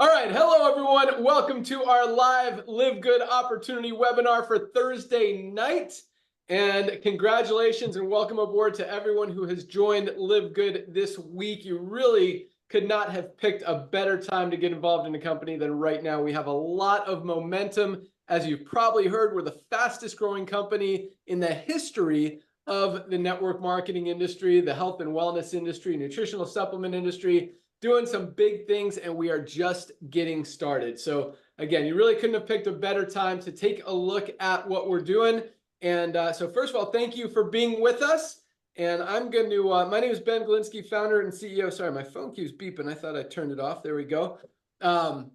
All right, hello everyone. Welcome to our live Live Good Opportunity webinar for Thursday night. And congratulations and welcome aboard to everyone who has joined Live Good this week. You really could not have picked a better time to get involved in a company than right now. We have a lot of momentum. As you've probably heard, we're the fastest growing company in the history of the network marketing industry, the health and wellness industry, nutritional supplement industry, doing some big things, and we are just getting started. So again, you really couldn't have picked a better time to take a look at what we're doing. And so first of all, thank you for being with us. And I'm going to, my name is Ben Glinsky, founder and CEO. Sorry, my phone keeps beeping. I thought I turned it off. There we go. Got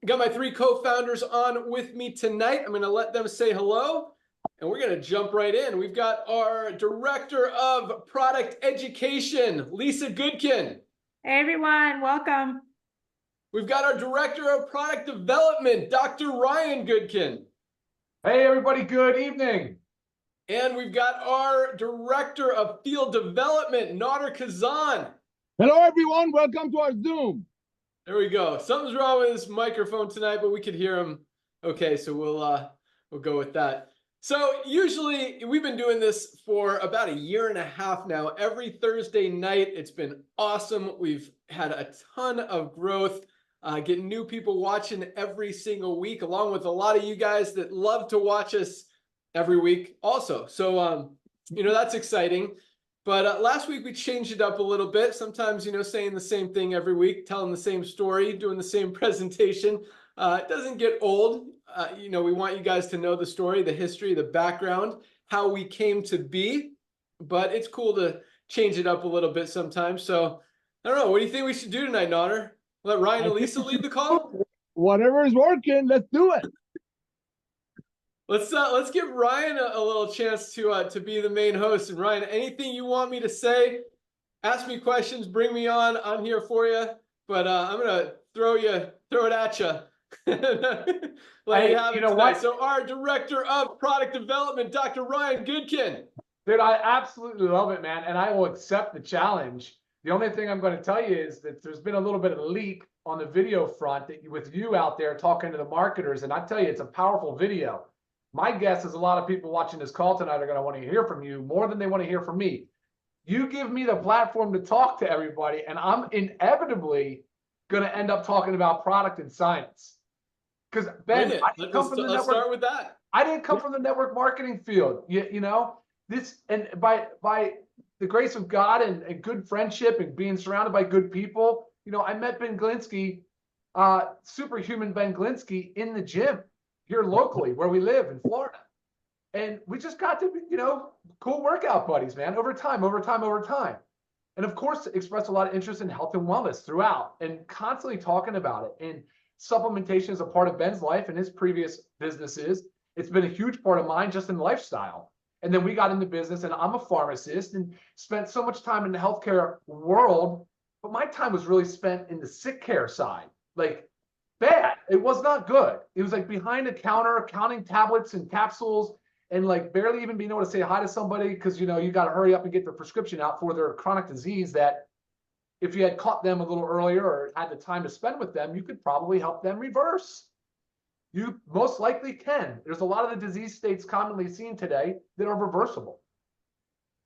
my three co-founders on with me tonight. I'm going to let them say hello, and we're going to jump right in. We've got our Director of Product Education, Lisa Goodkin. Hey everyone, welcome. We've got our Director of Product Development, Dr. Ryan Goodkin. Hey everybody, good evening. And we've got our Director of Field Development, Nader Kazan. Hello everyone, welcome to our Zoom. There we go. Something's wrong with this microphone tonight, but we could hear him. Okay, so we'll go with that. So usually we've been doing this for about a year and a half now. Every Thursday night, it's been awesome. We've had a ton of growth, getting new people watching every single week, along with a lot of you guys that love to watch us every week also. So, that's exciting. But last week we changed it up a little bit. Sometimes, saying the same thing every week, telling the same story, doing the same presentation. It doesn't get old. We want you guys to know the story, the history, the background, how we came to be, but it's cool to change it up a little bit sometimes. So I don't know. What do you think we should do tonight, Nader? Let Ryan and Lisa lead the call? Whatever is working, let's do it. Let's give Ryan a little chance to be the main host. And Ryan, anything you want me to say, ask me questions, bring me on. I'm here for you, but I'm gonna throw it at you. Let you have it tonight. So our Director of Product Development, Dr. Ryan Goodkin. Dude, I absolutely love it, man, and I will accept the challenge. The only thing I'm going to tell you is that there's been a little bit of a leak on the video front with you out there talking to the marketers, and I tell you, it's a powerful video. My guess is a lot of people watching this call tonight are going to want to hear from you more than they want to hear from me. You give me the platform to talk to everybody, and I'm inevitably going to end up talking about product and science. Because Ben, let's start with that. I didn't come from the network marketing field. By the grace of God and good friendship and being surrounded by good people, I met Ben Glinsky, superhuman Ben Glinsky, in the gym here locally where we live in Florida. And we just got to be, cool workout buddies, man, over time. And of course, expressed a lot of interest in health and wellness throughout and constantly talking about it. And supplementation is a part of Ben's life and his previous businesses. It's been a huge part of mine just in lifestyle. And then we got into business, and I'm a pharmacist and spent so much time in the healthcare world, but my time was really spent in the sick care side. Like, bad. It was not good. It was like behind a counter, counting tablets and capsules, and like barely even being able to say hi to somebody because, you got to hurry up and get their prescription out for their chronic disease that if you had caught them a little earlier or had the time to spend with them, you could probably help them reverse. You most likely can. There's a lot of the disease states commonly seen today that are reversible.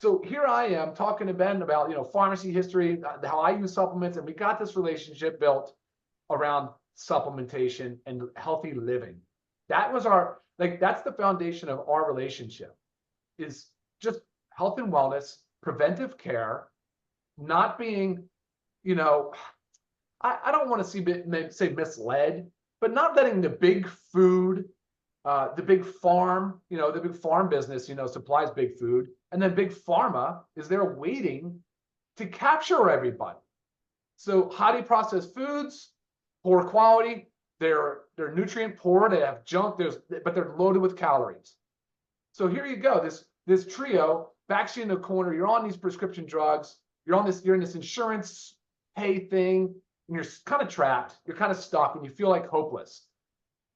So here I am talking to Ben about, pharmacy history, how I use supplements, and we got this relationship built around supplementation and healthy living. That was that's the foundation of our relationship, is just health and wellness, preventive care, not being, I don't want to say misled, but not letting the big food, the big farm, the big farm business, supplies big food, and then big pharma is there waiting to capture everybody. So highly processed foods, poor quality, they're nutrient poor, they have junk, but they're loaded with calories. So here you go, this trio backs you in the corner. You're on these prescription drugs, you're in this insurance pay thing, and you're kind of trapped, you're kind of stuck, and you feel like hopeless.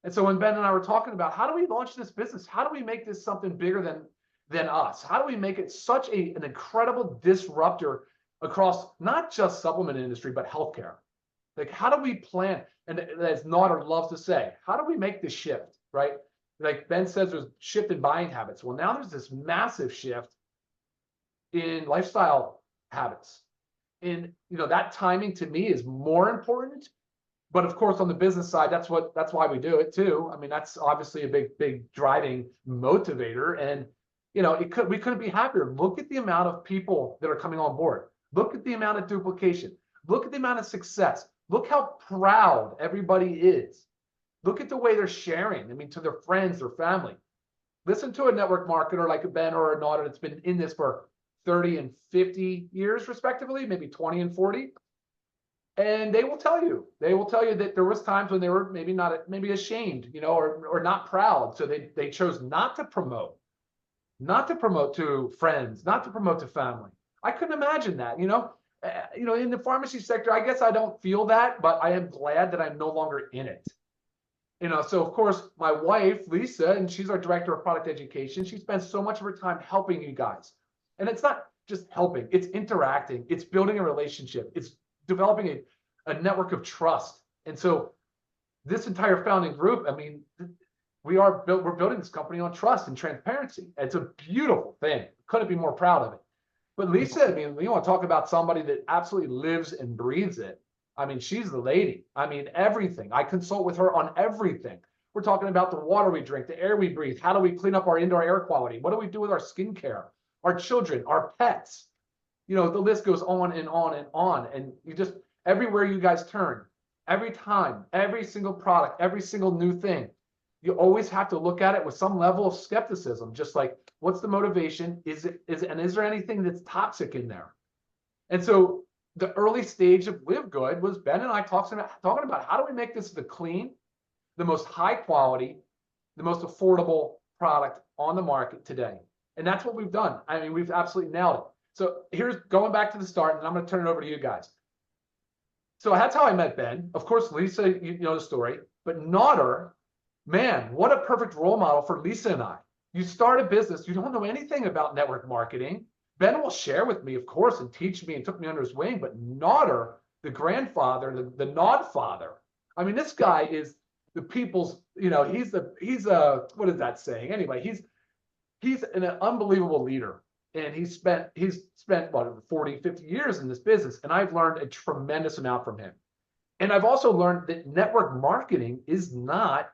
And so when Ben and I were talking about how do we launch this business, how do we make this something bigger than us, how do we make it such an incredible disruptor across not just supplement industry but healthcare, Like, how do we plan? And as Naughter loves to say, how do we make the shift, right? Like Ben says, there's shift in buying habits. Well, now there's this massive shift in lifestyle habits. And, that timing to me is more important. But of course, on the business side, that's why we do it too. I mean, that's obviously a big driving motivator. And, we couldn't be happier. Look at the amount of people that are coming on board. Look at the amount of duplication. Look at the amount of success. Look how proud everybody is. Look at the way they're sharing. I mean, to their friends, their family. Listen to a network marketer like a Ben or a Naughter that's been in this for 30 and 50 years, respectively, maybe 20 and 40. And they will tell you that there was times when they were maybe ashamed, or not proud. So they chose not to promote to friends, not to promote to family. I couldn't imagine that, in the pharmacy sector, I guess I don't feel that, but I am glad that I'm no longer in it. So of course, my wife, Lisa, and she's our director of product education. She spends so much of her time helping you guys. And it's not just helping, it's interacting, it's building a relationship, it's developing a network of trust. And so this entire founding group, I mean, we're building this company on trust and transparency. It's a beautiful thing. Couldn't be more proud of it. But Lisa, I mean, you want to talk about somebody that absolutely lives and breathes it. I mean, she's the lady. I mean, everything. I consult with her on everything. We're talking about the water we drink, the air we breathe. How do we clean up our indoor air quality? What do we do with our skincare, our children, our pets? The list goes on and on and on. And everywhere you guys turn, every time, every single product, every single new thing, you always have to look at it with some level of skepticism. Just like, what's the motivation? Is there anything that's toxic in there? And so the early stage of LiveGood was Ben and I talking about how do we make this the clean, the most high quality, the most affordable product on the market today. And that's what we've done. I mean, we've absolutely nailed it. So here's going back to the start, and I'm going to turn it over to you guys. So that's how I met Ben. Of course, Lisa, you know the story. But Naughter, man, what a perfect role model for Lisa and I. You start a business, you don't know anything about network marketing. Ben will share with me, of course, and teach me and took me under his wing. But Naughter, the grandfather, the Nod father. I mean, this guy is the people's, he's what is that saying? Anyway, he's an unbelievable leader. And he's spent what, 40, 50 years in this business. And I've learned a tremendous amount from him. And I've also learned that network marketing is not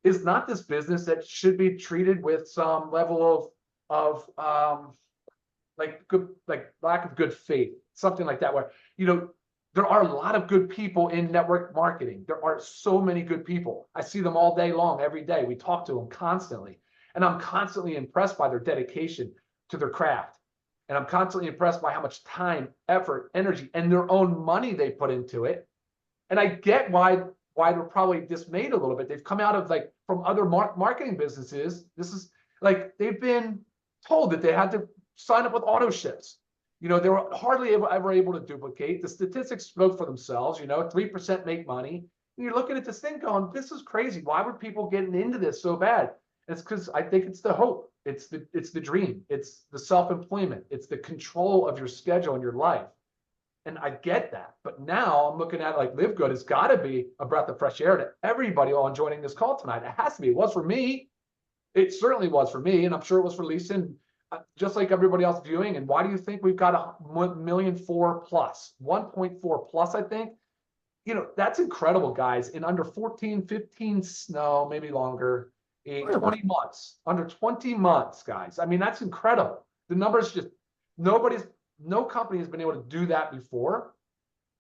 this business that should be treated with some level of lack of good faith, something like that, where, there are a lot of good people in network marketing. There are so many good people. I see them all day long, every day. We talk to them constantly. And I'm constantly impressed by their dedication to their craft. And I'm constantly impressed by how much time, effort, energy, and their own money they put into it. And I get why they're probably dismayed a little bit. They've come out of from other marketing businesses. This is they've been told that they had to sign up with auto ships. They were hardly ever able to duplicate. The statistics spoke for themselves. 3% make money. And you're looking at this thing going, this is crazy. Why were people getting into this so bad? It's because I think it's the hope. It's the dream. It's the self-employment. It's the control of your schedule and your life. And I get that. But now I'm looking at it like LiveGood has got to be a breath of fresh air to everybody on joining this call tonight. It has to be. It was for me. It certainly was for me. And I'm sure it was for Lisa, and just like everybody else viewing. And why do you think we've got a 1.4 million plus, 1.4 plus, I think? That's incredible, guys. In under 14, 15, no, maybe longer, 20 months, under 20 months, guys. I mean, that's incredible. The numbers just, no company has been able to do that before.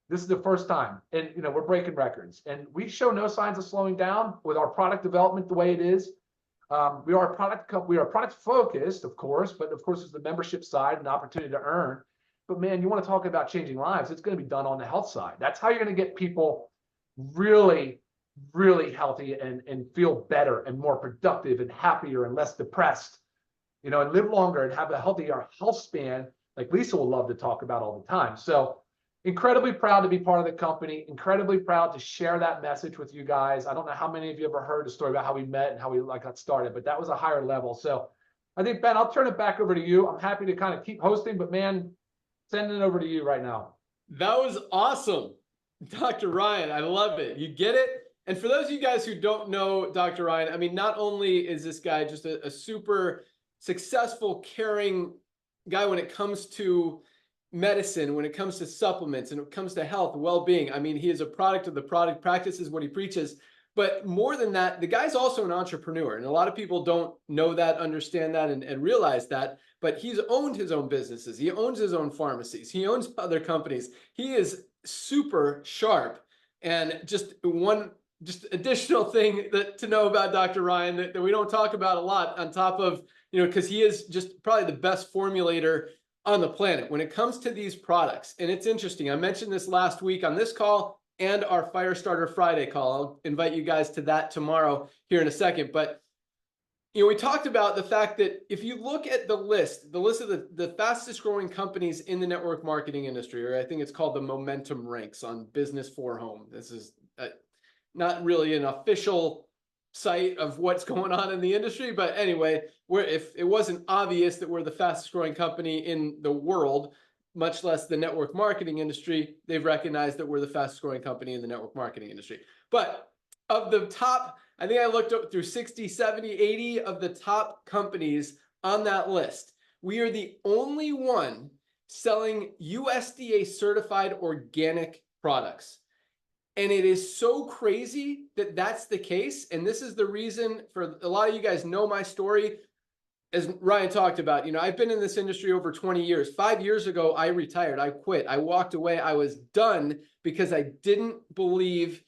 This is the first time. And, we're breaking records. And we show no signs of slowing down with our product development the way it is. We are a product focused, of course, but of course, there's the membership side and the opportunity to earn. But man, you want to talk about changing lives, it's going to be done on the health side. That's how you're going to get people really, really healthy and feel better and more productive and happier and less depressed, and live longer and have a healthier health span, like Lisa will love to talk about all the time. So incredibly proud to be part of the company, incredibly proud to share that message with you guys. I don't know how many of you ever heard the story about how we met and how we got started, but that was a higher level. So I think, Ben, I'll turn it back over to you. I'm happy to kind of keep hosting, but man, sending it over to you right now. That was awesome. Dr. Ryan, I love it. You get it? And for those of you guys who don't know Dr. Ryan, I mean, not only is this guy just a super successful, caring guy when it comes to medicine, when it comes to supplements, and when it comes to health, well-being. I mean, he is a product of the product, practices what he preaches. But more than that, the guy's also an entrepreneur. And a lot of people don't know that, understand that, and realize that. But he's owned his own businesses. He owns his own pharmacies. He owns other companies. He is super sharp. And just additional thing to know about Dr. Ryan that we don't talk about a lot, on top of, because he is just probably the best formulator on the planet when it comes to these products. And it's interesting. I mentioned this last week on this call and our Firestarter Friday call. I'll invite you guys to that tomorrow here in a second. But we talked about the fact that if you look at the list of the fastest growing companies in the network marketing industry, or I think it's called the Momentum Ranks on Business for Home. This is not really an official site of what's going on in the industry, but anyway, if it wasn't obvious that we're the fastest growing company in the world, much less the network marketing industry, they've recognized that we're the fastest growing company in the network marketing industry. But of the top, I think I looked up through 60, 70, 80 of the top companies on that list. We are the only one selling USDA certified organic products. And it is so crazy that that's the case. And this is the reason, for a lot of you guys know my story. As Ryan talked about, I've been in this industry over 20 years. 5 years ago, I retired. I quit. I walked away. I was done because I didn't believe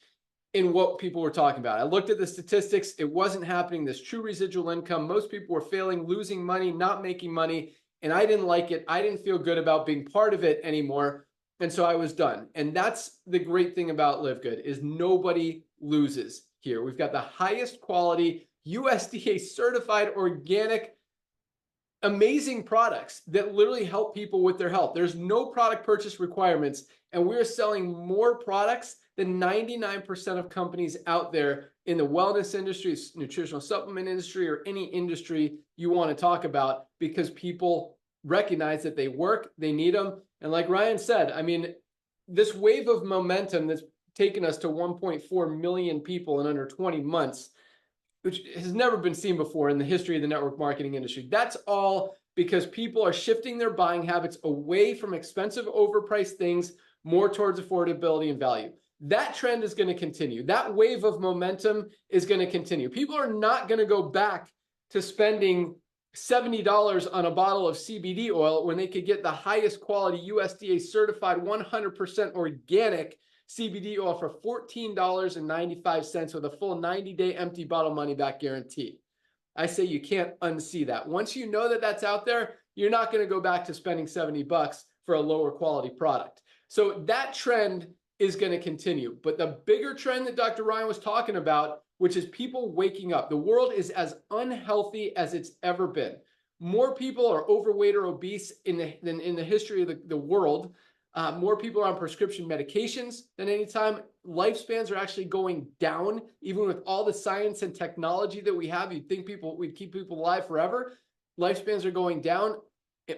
in what people were talking about. I looked at the statistics. It wasn't happening. This true residual income. Most people were failing, losing money, not making money. And I didn't like it. I didn't feel good about being part of it anymore. And so I was done. And that's the great thing about LiveGood, is nobody loses here. We've got the highest quality, USDA certified, organic, amazing products that literally help people with their health. There's no product purchase requirements, and we're selling more products than 99% of companies out there in the wellness industry, nutritional supplement industry, or any industry you want to talk about, because people recognize that they work, they need them. And like Ryan said, I mean, this wave of momentum that's taken us to 1.4 million people in under 20 months, which has never been seen before in the history of the network marketing industry. That's all because people are shifting their buying habits away from expensive, overpriced things, more towards affordability and value. That trend is going to continue. That wave of momentum is going to continue. People are not going to go back to spending $70 on a bottle of CBD oil when they could get the highest quality USDA certified 100% organic CBD oil for $14.95 with a full 90-day empty bottle money back guarantee. I say you can't unsee that. Once you know that that's out there, you're not going to go back to spending $70 for a lower quality product. So that trend is going to continue. But the bigger trend that Dr. Ryan was talking about, which is people waking up. The world is as unhealthy as it's ever been. More people are overweight or obese than in the history of the world. More people are on prescription medications than any time. Lifespans are actually going down, even with all the science and technology that we have. You'd think we'd keep people alive forever. Lifespans are going down,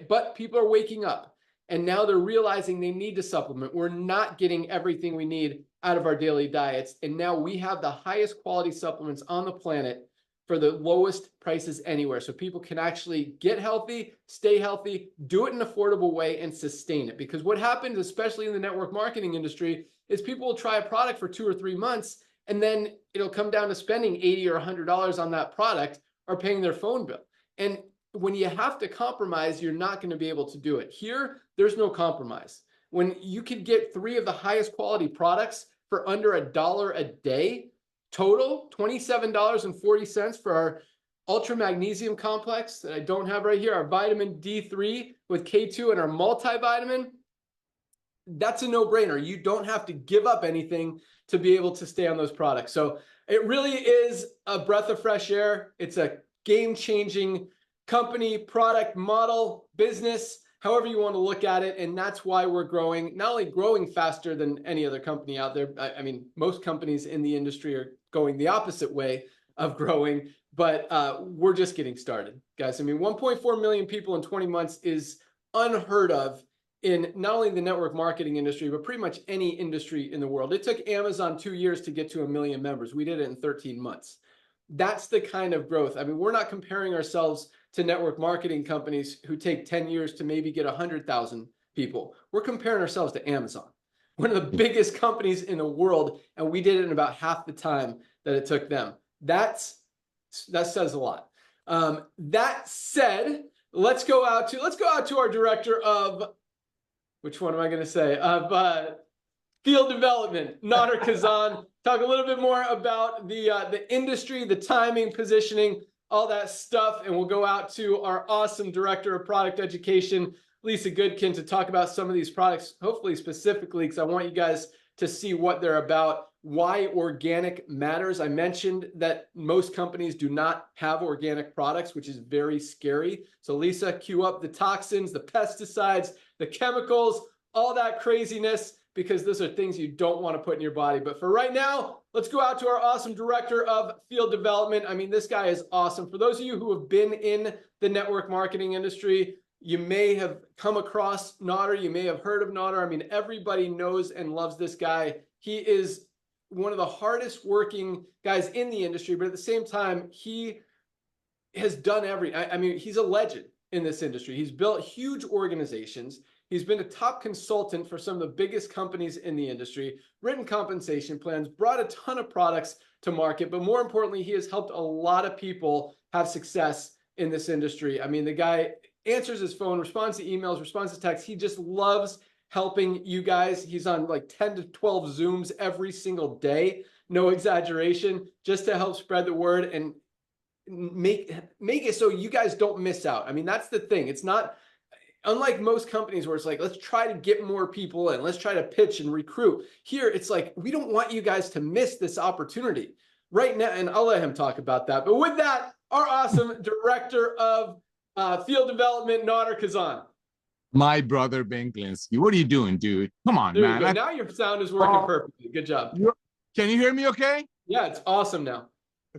but people are waking up. And now they're realizing they need to supplement. We're not getting everything we need out of our daily diets. And now we have the highest quality supplements on the planet for the lowest prices anywhere. So people can actually get healthy, stay healthy, do it in an affordable way, and sustain it. Because what happens, especially in the network marketing industry, is people will try a product for 2 or 3 months, and then it'll come down to spending $80 or $100 on that product or paying their phone bill. And when you have to compromise, you're not going to be able to do it. Here, there's no compromise. When you could get 3 of the highest quality products for under $1 a day, total $27.40 for our ultra magnesium complex that I don't have right here, our vitamin D3 with K2 and our multivitamin, that's a no-brainer. You don't have to give up anything to be able to stay on those products. So it really is a breath of fresh air. It's a game-changing company, product, model, business, however you want to look at it. And that's why we're growing, not only growing faster than any other company out there. I mean, most companies in the industry are going the opposite way of growing, but we're just getting started, guys. I mean, 1.4 million people in 20 months is unheard of in not only the network marketing industry, but pretty much any industry in the world. It took Amazon 2 years to get to 1 million members. We did it in 13 months. That's the kind of growth. I mean, we're not comparing ourselves to network marketing companies who take 10 years to maybe get 100,000 people. We're comparing ourselves to Amazon, one of the biggest companies in the world, and we did it in about half the time that it took them. That says a lot. That said, let's go out to our director of, which one am I going to say? Of field development, Nader Kazan. Talk a little bit more about the industry, the timing, positioning, all that stuff, and we'll go out to our awesome director of product education, Lisa Goodkin, to talk about some of these products, hopefully specifically, because I want you guys to see what they're about, why organic matters. I mentioned that most companies do not have organic products, which is very scary. So Lisa, cue up the toxins, the pesticides, the chemicals, all that craziness, because those are things you don't want to put in your body. But for right now, let's go out to our awesome director of field development. I mean, this guy is awesome. For those of you who have been in the network marketing industry, you may have come across Nader. You may have heard of Nader. I mean, everybody knows and loves this guy. He is one of the hardest working guys in the industry, but at the same time, he has done I mean, he's a legend in this industry. He's built huge organizations. He's been a top consultant for some of the biggest companies in the industry, written compensation plans, brought a ton of products to market, but more importantly, he has helped a lot of people have success in this industry. I mean, the guy answers his phone, responds to emails, responds to texts. He just loves helping you guys. He's on like 10 to 12 Zooms every single day, no exaggeration, just to help spread the word and make it so you guys don't miss out. I mean, that's the thing. It's not, unlike most companies where it's like, let's try to get more people in, let's try to pitch and recruit. Here, it's like, we don't want you guys to miss this opportunity right now. And I'll let him talk about that. But with that, our awesome director of field development, Nader Kazan. My brother, Ben Glinsky. What are you doing, dude? Come on, There man. you go. Now your sound is working perfectly. Good job. Can you hear me okay? Yeah, it's awesome now.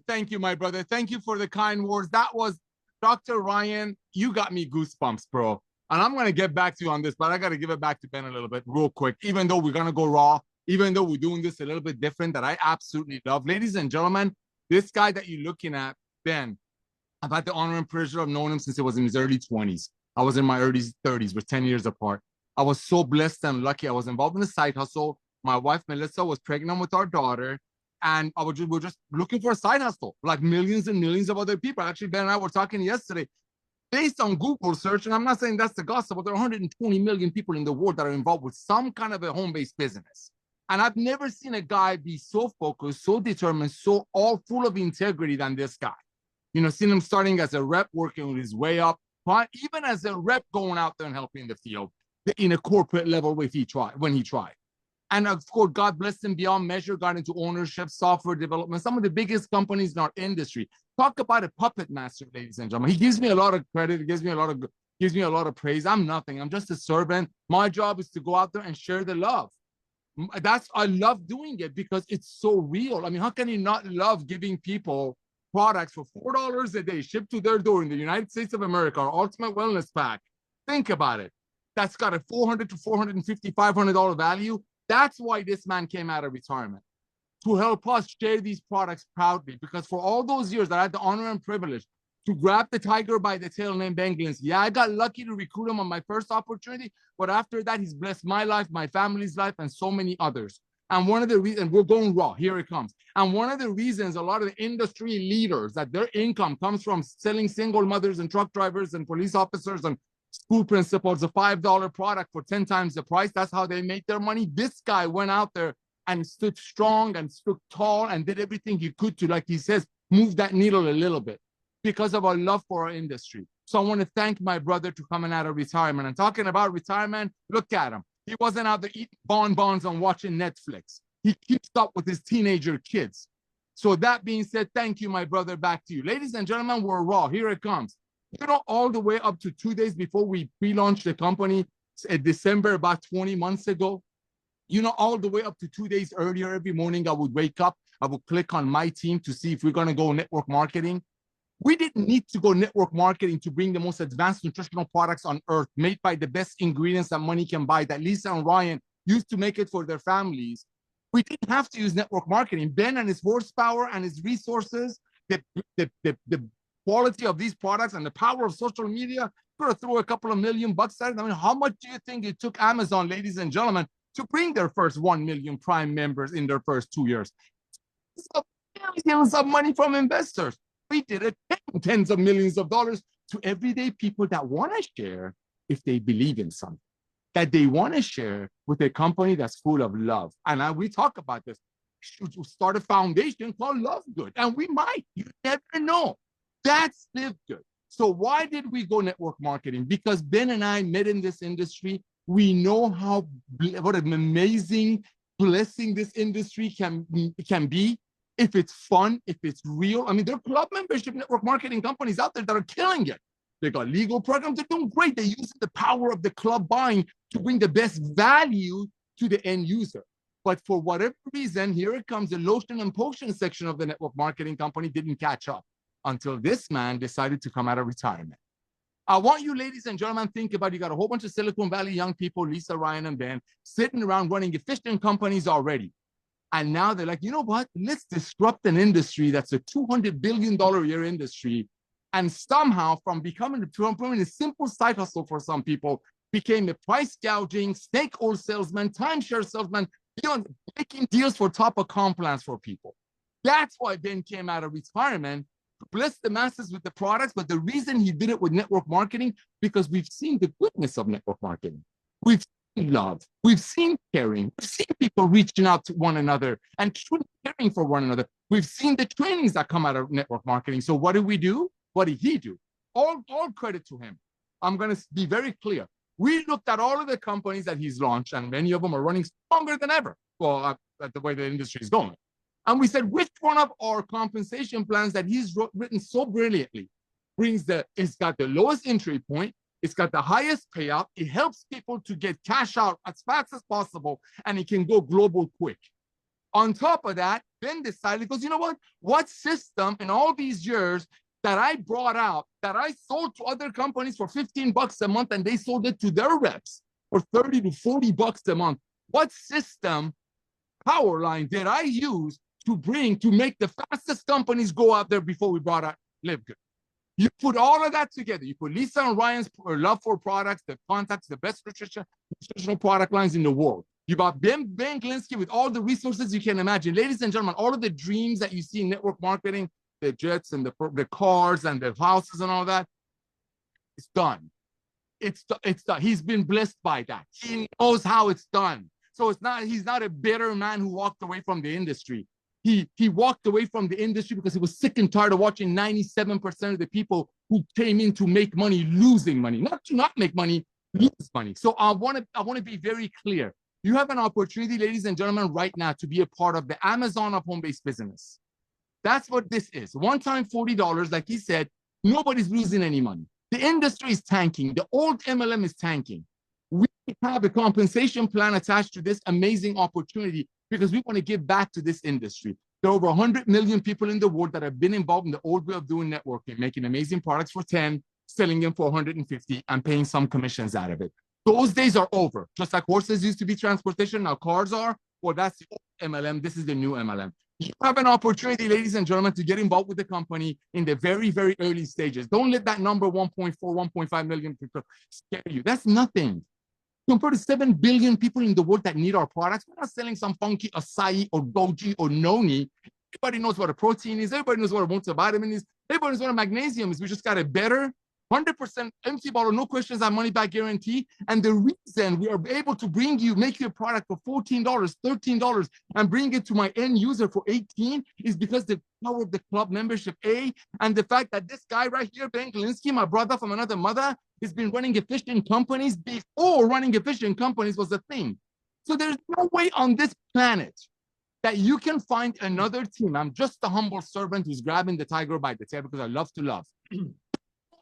Thank you, my brother. Thank you for the kind words. That was Dr. Ryan. You got me goosebumps, bro. And I'm going to get back to you on this, but I got to give it back to Ben a little bit real quick, even though we're going to go raw, even though we're doing this a little bit different that I absolutely love. Ladies and gentlemen, this guy that you're looking at, Ben, I've had the honor and pleasure of knowing him since he was in his early 20s. I was in my early 30s. We're 10 years apart. I was so blessed and lucky. I was involved in a side hustle. My wife, Melissa, was pregnant with our daughter. And we're just looking for a side hustle, like millions and millions of other people. Actually, Ben and I were talking yesterday. Based on Google search, and I'm not saying that's the gospel, but there are 120 million people in the world that are involved with some kind of a home-based business. And I've never seen a guy be so focused, so determined, so all full of integrity than this guy. You know, seen him starting as a rep, working with his way up, but even as a rep going out there and helping the field in a corporate level when he tried. And of course, God blessed him beyond measure, got into ownership, software development, some of the biggest companies in our industry. Talk about a puppet master, ladies and gentlemen. He gives me a lot of credit. He gives me a lot of praise. I'm nothing. I'm just a servant. My job is to go out there and share the love. I love doing it because it's so real. I mean, how can you not love giving people products for $4 a day shipped to their door in the United States of America, our Ultimate Wellness Pack? Think about it. That's got a $400 to $450, $500 value. That's why this man came out of retirement, to help us share these products proudly. Because for all those years that I had the honor and privilege to grab the tiger by the tail named Ben Glinsky. Yeah, I got lucky to recruit him on my first opportunity, but after that, he's blessed my life, my family's life, and so many others. And one of the reasons, we're going raw, here it comes. And one of the reasons a lot of the industry leaders that their income comes from selling single mothers and truck drivers and police officers and school principals, a $5 product for 10 times the price. That's how they make their money. This guy went out there and stood strong and stood tall and did everything he could to, like he says, move that needle a little bit because of our love for our industry. So I want to thank my brother to coming out of retirement. And talking about retirement, look at him. He wasn't out there eating bonbons and watching Netflix. He keeps up with his teenager kids. So that being said, thank you, my brother. Back to you. Ladies and gentlemen, we're raw. Here it comes. You know, all the way up to 2 days before we pre-launched the company in December, about 20 months ago, you know, all the way up to 2 days earlier, every morning I would wake up, I would click on my team to see if we're going to go network marketing. We didn't need to go network marketing to bring the most advanced nutritional products on earth, made by the best ingredients that money can buy, that Lisa and Ryan used to make it for their families. We didn't have to use network marketing. Ben and his horsepower and his resources, the quality of these products and the power of social media, could have thrown a couple of $1 million at it. I mean, how much do you think it took Amazon, ladies and gentlemen, to bring their first 1 million Prime members in their first 2 years? So millions of money from investors. We did it, tens of millions of dollars to everyday people that want to share if they believe in something, that they want to share with a company that's full of love. And we talk about this. We should start a foundation called LiveGood, and we might. You never know. That's LiveGood. So why did we go network marketing? Because Ben and I met in this industry. We know what an amazing blessing this industry can be. If it's fun, if it's real. I mean, there are club membership network marketing companies out there that are killing it. They got legal programs. They're doing great. They're using the power of the club buying to bring the best value to the end user. But for whatever reason, here it comes, the lotion and potion section of the network marketing company didn't catch up until this man decided to come out of retirement. I want you, ladies and gentlemen, think about, you got a whole bunch of Silicon Valley young people, Lisa, Ryan, and Ben, sitting around running efficient companies already. And now they're like, you know what? Let's disrupt an industry that's a $200 billion a year industry. And somehow from becoming a simple side hustle for some people, became a price gouging, snake oil salesman, timeshare salesman, making deals for top account plans for people. That's why Ben came out of retirement, to bless the masses with the products. But the reason he did it with network marketing, because we've seen the goodness of network marketing. We've love. We've seen caring. We've seen people reaching out to one another and truly caring for one another. We've seen the trainings that come out of network marketing. So what did we do? What did he do? All credit to him. I'm going to be very clear. We looked at all of the companies that he's launched, and many of them are running stronger than ever. Well, the way the industry is going. And we said, which one of our compensation plans that he's written so brilliantly it's got the lowest entry point, it's got the highest payout, it helps people to get cash out as fast as possible, and it can go global quick. On top of that, Ben decided, because you know what system in all these years that I brought out, that I sold to other companies for $15 a month, and they sold it to their reps for $30 to $40 a month. What system, powerline, did I use to make the fastest companies go out there before we brought out LiveGood? You put all of that together. You put Lisa and Ryan's love for products, the contacts, the best nutritional product lines in the world. You got Ben Glinsky with all the resources you can imagine. Ladies and gentlemen, all of the dreams that you see in network marketing, the jets and the cars and the houses and all that, it's done. It's done. He's been blessed by that. He knows how it's done. So he's not a bitter man who walked away from the industry. He walked away from the industry because he was sick and tired of watching 97% of the people who came in to make money losing money, not to not make money, lose money. So I want to be very clear. You have an opportunity, ladies and gentlemen, right now to be a part of the Amazon of home-based business. That's what this is. One time $40, like he said, nobody's losing any money. The industry is tanking. The old MLM is tanking. We have a compensation plan attached to this amazing opportunity because we want to give back to this industry. There are over 100 million people in the world that have been involved in the old way of doing networking, making amazing products for 10, selling them for 150, and paying some commissions out of it. Those days are over. Just like horses used to be transportation, now cars are. Well, that's the old MLM. This is the new MLM. You have an opportunity, ladies and gentlemen, to get involved with the company in the very, very early stages. Don't let that number 1.4, 1.5 million people scare you. That's nothing. Compared to 7 billion people in the world that need our products, we're not selling some funky acai or goji or noni. Everybody knows what a protein is. Everybody knows what a multivitamin is. Everybody knows what a magnesium is. We just got a better 100% empty bottle, no questions on money back guarantee. And the reason we are able to make you a product for $14, $13, and bring it to my end user for $18 is because the power of the club membership, and the fact that this guy right here, Ben Glinsky, my brother from another mother, has been running efficient companies before running efficient companies was a thing. So there's no way on this planet that you can find another team. I'm just a humble servant who's grabbing the tiger by the tail because I love to love.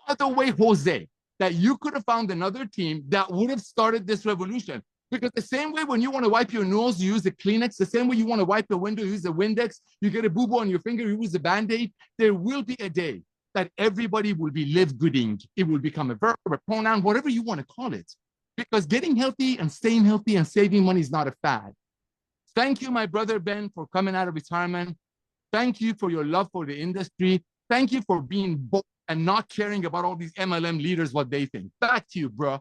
Other way, Jose, that you could have found another team that would have started this revolution. Because the same way when you want to wipe your nose, you use a Kleenex. The same way you want to wipe the window, you use a Windex. You get a boo-boo on your finger, you use a Band-Aid. There will be a day that everybody will be live-gooding. It will become a verb, a pronoun, whatever you want to call it. Because getting healthy and staying healthy and saving money is not a fad. Thank you, my brother Ben, for coming out of retirement. Thank you for your love for the industry. Thank you for being bold and not caring about all these MLM leaders, what they think. Back to you, bro.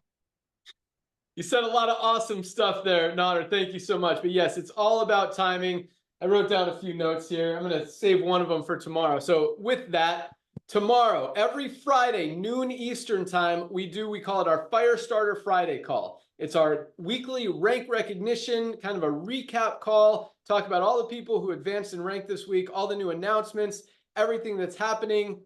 You said a lot of awesome stuff there, Nader. Thank you so much. But yes, it's all about timing. I wrote down a few notes here. I'm going to save one of them for tomorrow. So with that, tomorrow, every Friday, noon Eastern time, we call it our Fire Starter Friday call. It's our weekly rank recognition, kind of a recap call, talk about all the people who advanced in rank this week, all the new announcements, everything that's happening,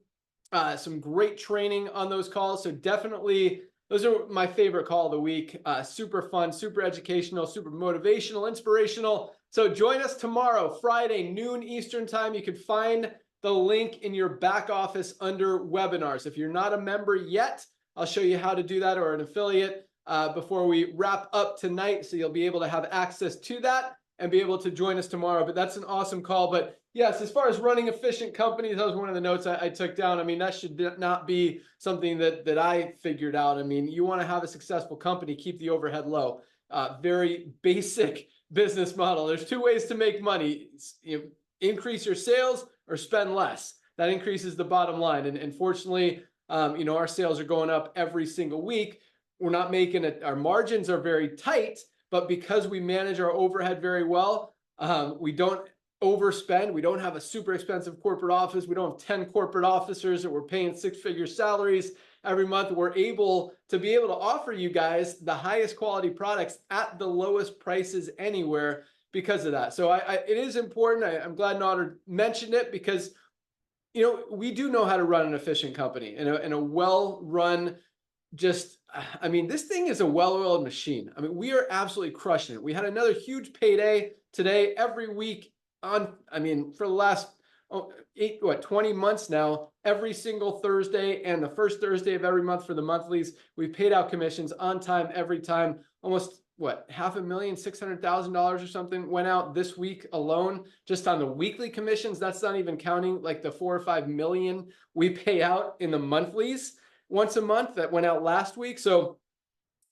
some great training on those calls. So definitely, those are my favorite call of the week. Super fun, super educational, super motivational, inspirational. So join us tomorrow, Friday, noon Eastern time. You can find the link in your back office under webinars. If you're not a member yet, I'll show you how to do that, or an affiliate before we wrap up tonight. So you'll be able to have access to that and be able to join us tomorrow. But that's an awesome call. But yes, as far as running efficient companies, that was one of the notes I took down. I mean, that should not be something that I figured out. I mean, you want to have a successful company, keep the overhead low. Very basic business model. There's two ways to make money. You increase your sales or spend less. That increases the bottom line. And fortunately, our sales are going up every single week. We're not making it. Our margins are very tight, but because we manage our overhead very well, we don't overspend. We don't have a super expensive corporate office. We don't have 10 corporate officers that we're paying six-figure salaries every month. We're able to offer you guys the highest quality products at the lowest prices anywhere because of that. So it is important. I'm glad Nader mentioned it because, we do know how to run an efficient company and a well-run, this thing is a well-oiled machine. I mean, we are absolutely crushing it. We had another huge payday today every week for the last 20 months now, every single Thursday and the first Thursday of every month for the monthlies, we've paid out commissions on time, every time. Almost $500,600,000 or something went out this week alone, just on the weekly commissions. That's not even counting like the 4 or 5 million we pay out in the monthlies once a month that went out last week. So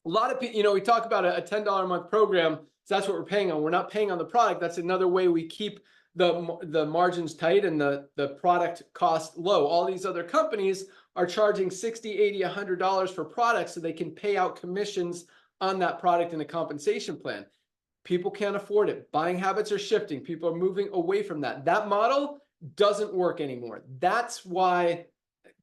a lot of people, we talk about a $10 a month program. So that's what we're paying on. We're not paying on the product. That's another way we keep the margins tight and the product cost low. All these other companies are charging $60, $80, $100 for products so they can pay out commissions on that product in a compensation plan. People can't afford it. Buying habits are shifting. People are moving away from that. That model doesn't work anymore. That's why,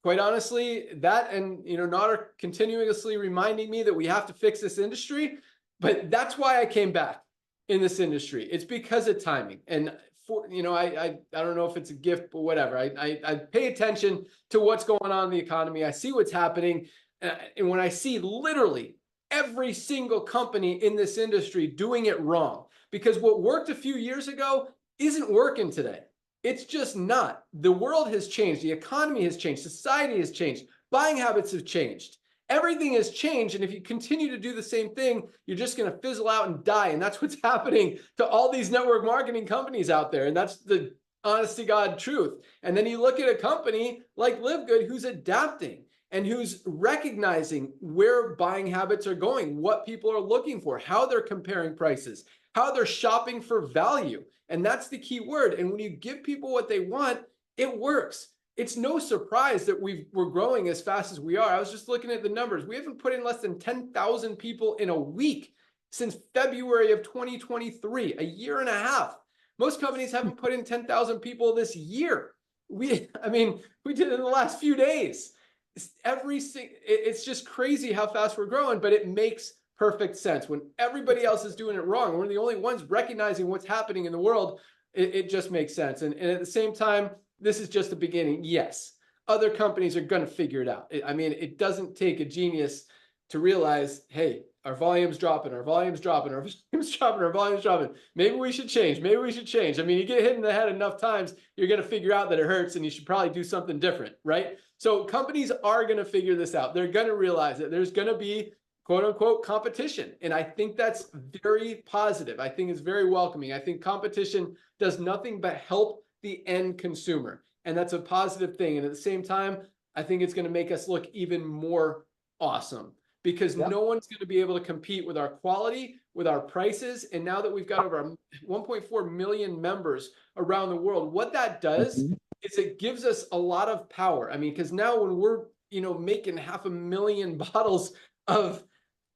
quite honestly, that and Nader continuously reminding me that we have to fix this industry, but that's why I came back in this industry. It's because of timing. And I don't know if it's a gift, but whatever. I pay attention to what's going on in the economy. I see what's happening. And when I see literally every single company in this industry doing it wrong, because what worked a few years ago isn't working today. It's just not. The world has changed. The economy has changed. Society has changed. Buying habits have changed. Everything has changed. And if you continue to do the same thing, you're just going to fizzle out and die. And that's what's happening to all these network marketing companies out there. And that's the honest to God truth. And then you look at a company like LiveGood who's adapting and who's recognizing where buying habits are going, what people are looking for, how they're comparing prices, how they're shopping for value. And that's the key word. And when you give people what they want, it works. It's no surprise that we're growing as fast as we are. I was just looking at the numbers. We haven't put in less than 10,000 people in a week since February of 2023, a year and a half. Most companies haven't put in 10,000 people this year. We did it in the last few days. It's just crazy how fast we're growing, but it makes perfect sense. When everybody else is doing it wrong, we're the only ones recognizing what's happening in the world. It just makes sense. And at the same time, this is just the beginning. Yes, other companies are going to figure it out. It doesn't take a genius to realize, hey, our volume's dropping, our volume's dropping, our volume's dropping, our volume's dropping. Maybe we should change. Maybe we should change. You get hit in the head enough times, you're going to figure out that it hurts and you should probably do something different, right? So companies are going to figure this out. They're going to realize that there's going to be quote unquote competition. And I think that's very positive. I think it's very welcoming. I think competition does nothing but help the end consumer. And that's a positive thing. And at the same time, I think it's going to make us look even more awesome because no one's going to be able to compete with our quality, with our prices. And now that we've got over 1.4 million members around the world, what that does is it gives us a lot of power. I mean, because now when we're, making 500,000 bottles of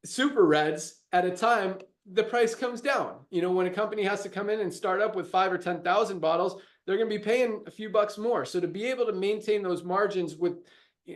super reds at a time, the price comes down. When a company has to come in and start up with 5 or 10,000 bottles, they're going to be paying a few bucks more. So to be able to maintain those margins with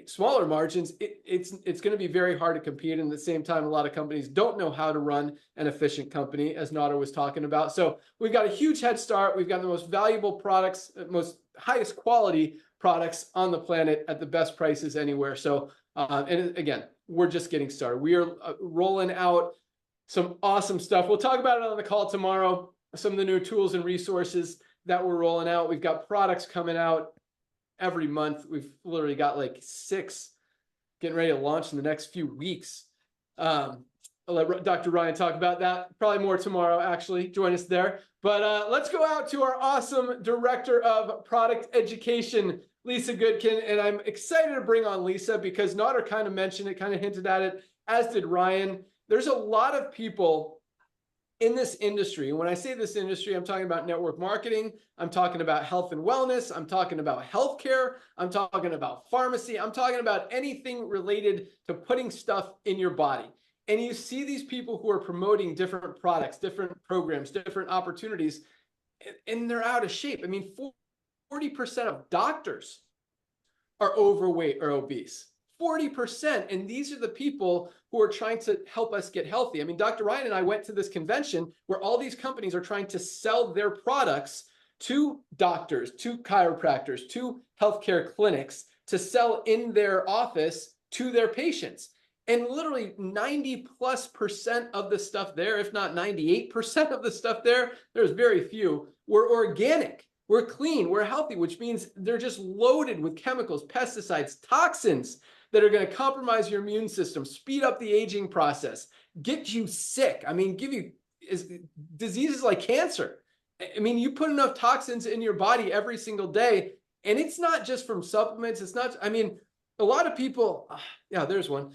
smaller margins, it's going to be very hard to compete. And at the same time, a lot of companies don't know how to run an efficient company, as Nader was talking about. So we've got a huge head start. We've got the most valuable products, most highest quality products on the planet at the best prices anywhere. So, and again, we're just getting started. We are rolling out some awesome stuff. We'll talk about it on the call tomorrow. Some of the new tools and resources that we're rolling out. We've got products coming out every month. We've literally got like 6 getting ready to launch in the next few weeks. I'll let Dr. Ryan talk about that. Probably more tomorrow, actually. Join us there. But let's go out to our awesome Director of Product Education, Lisa Goodkin. And I'm excited to bring on Lisa because Nader kind of mentioned it, kind of hinted at it, as did Ryan. There's a lot of people in this industry. And when I say this industry, I'm talking about network marketing. I'm talking about health and wellness. I'm talking about healthcare. I'm talking about pharmacy. I'm talking about anything related to putting stuff in your body. And you see these people who are promoting different products, different programs, different opportunities, and they're out of shape. I mean, 40% of doctors are overweight or obese. 40%. And these are the people who are trying to help us get healthy. I mean, Dr. Ryan and I went to this convention where all these companies are trying to sell their products to doctors, to chiropractors, to healthcare clinics to sell in their office to their patients. And literally 90+% of the stuff there, if not 98% of the stuff there, there's very few, were organic. We're clean, we're healthy, which means they're just loaded with chemicals, pesticides, toxins that are going to compromise your immune system, speed up the aging process, get you sick. I mean, give you diseases like cancer. I mean, you put enough toxins in your body every single day, and it's not just from supplements. It's not, I mean, a lot of people, yeah, there's one.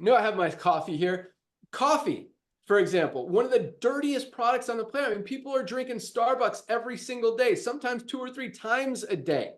I have my coffee here. Coffee, for example, one of the dirtiest products on the planet. I mean, people are drinking Starbucks every single day, sometimes 2 or 3 times a day.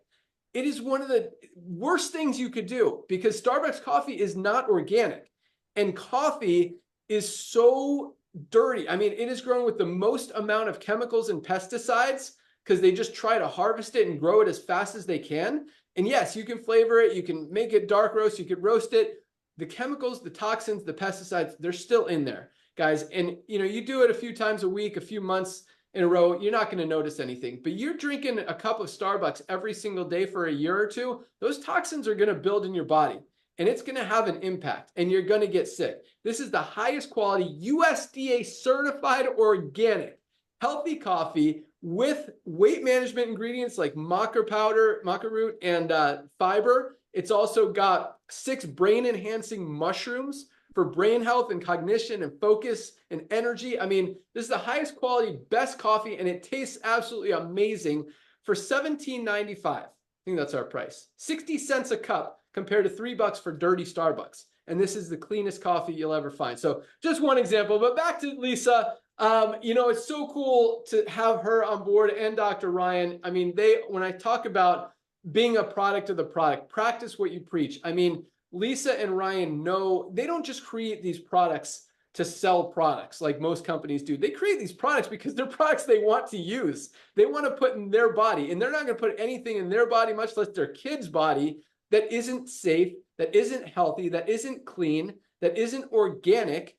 It is one of the worst things you could do because Starbucks coffee is not organic. And coffee is so dirty. I mean, it is grown with the most amount of chemicals and pesticides because they just try to harvest it and grow it as fast as they can. And yes, you can flavor it. You can make it dark roast. You could roast it. The chemicals, the toxins, the pesticides, they're still in there, guys. And, you do it a few times a week, a few months in a row, you're not going to notice anything. But you're drinking a cup of Starbucks every single day for a year or two, those toxins are going to build in your body. And it's going to have an impact. And you're going to get sick. This is the highest quality USDA certified organic healthy coffee with weight management ingredients like maca powder, maca root, and fiber. It's also got 6 brain enhancing mushrooms for brain health and cognition and focus and energy. I mean, this is the highest quality, best coffee, and it tastes absolutely amazing for $17.95. I think that's our price. 60 cents a cup compared to $3 for dirty Starbucks. And this is the cleanest coffee you'll ever find. So just one example, but back to Lisa. It's so cool to have her on board and Dr. Ryan. I mean, when I talk about being a product of the product, practice what you preach. I mean, Lisa and Ryan know they don't just create these products to sell products like most companies do. They create these products because they're products they want to use. They want to put in their body, and they're not going to put anything in their body, much less their kid's body, that isn't safe, that isn't healthy, that isn't clean, that isn't organic.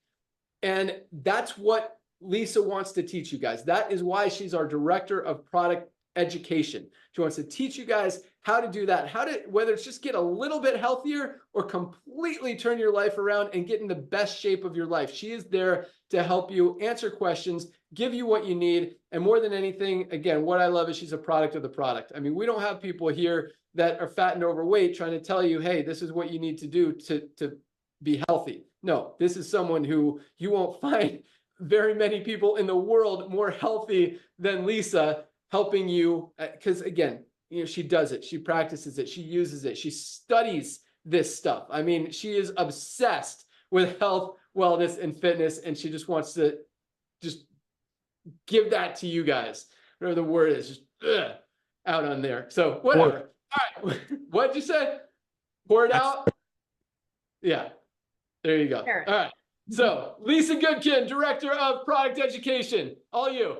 And that's what Lisa wants to teach you guys. That is why she's our Director of Product Education. She wants to teach you guys how to do that, whether it's just get a little bit healthier or completely turn your life around and get in the best shape of your life. She is there to help you answer questions, give you what you need. And more than anything, again, what I love is she's a product of the product. I mean, we don't have people here that are fat and overweight trying to tell you, hey, this is what you need to do to be healthy. No, this is someone who you won't find very many people in the world more healthy than Lisa helping you. Because again, she does it, she practices it, she uses it, she studies this stuff. I mean, she is obsessed with health, wellness, and fitness, and she just wants to just give that to you guys, whatever the word is, just out on there. So whatever. All right, what'd you say? Pour it out. Yeah, there you go. Sure. All right. So Lisa Goodkin, Director of Product Education, all you.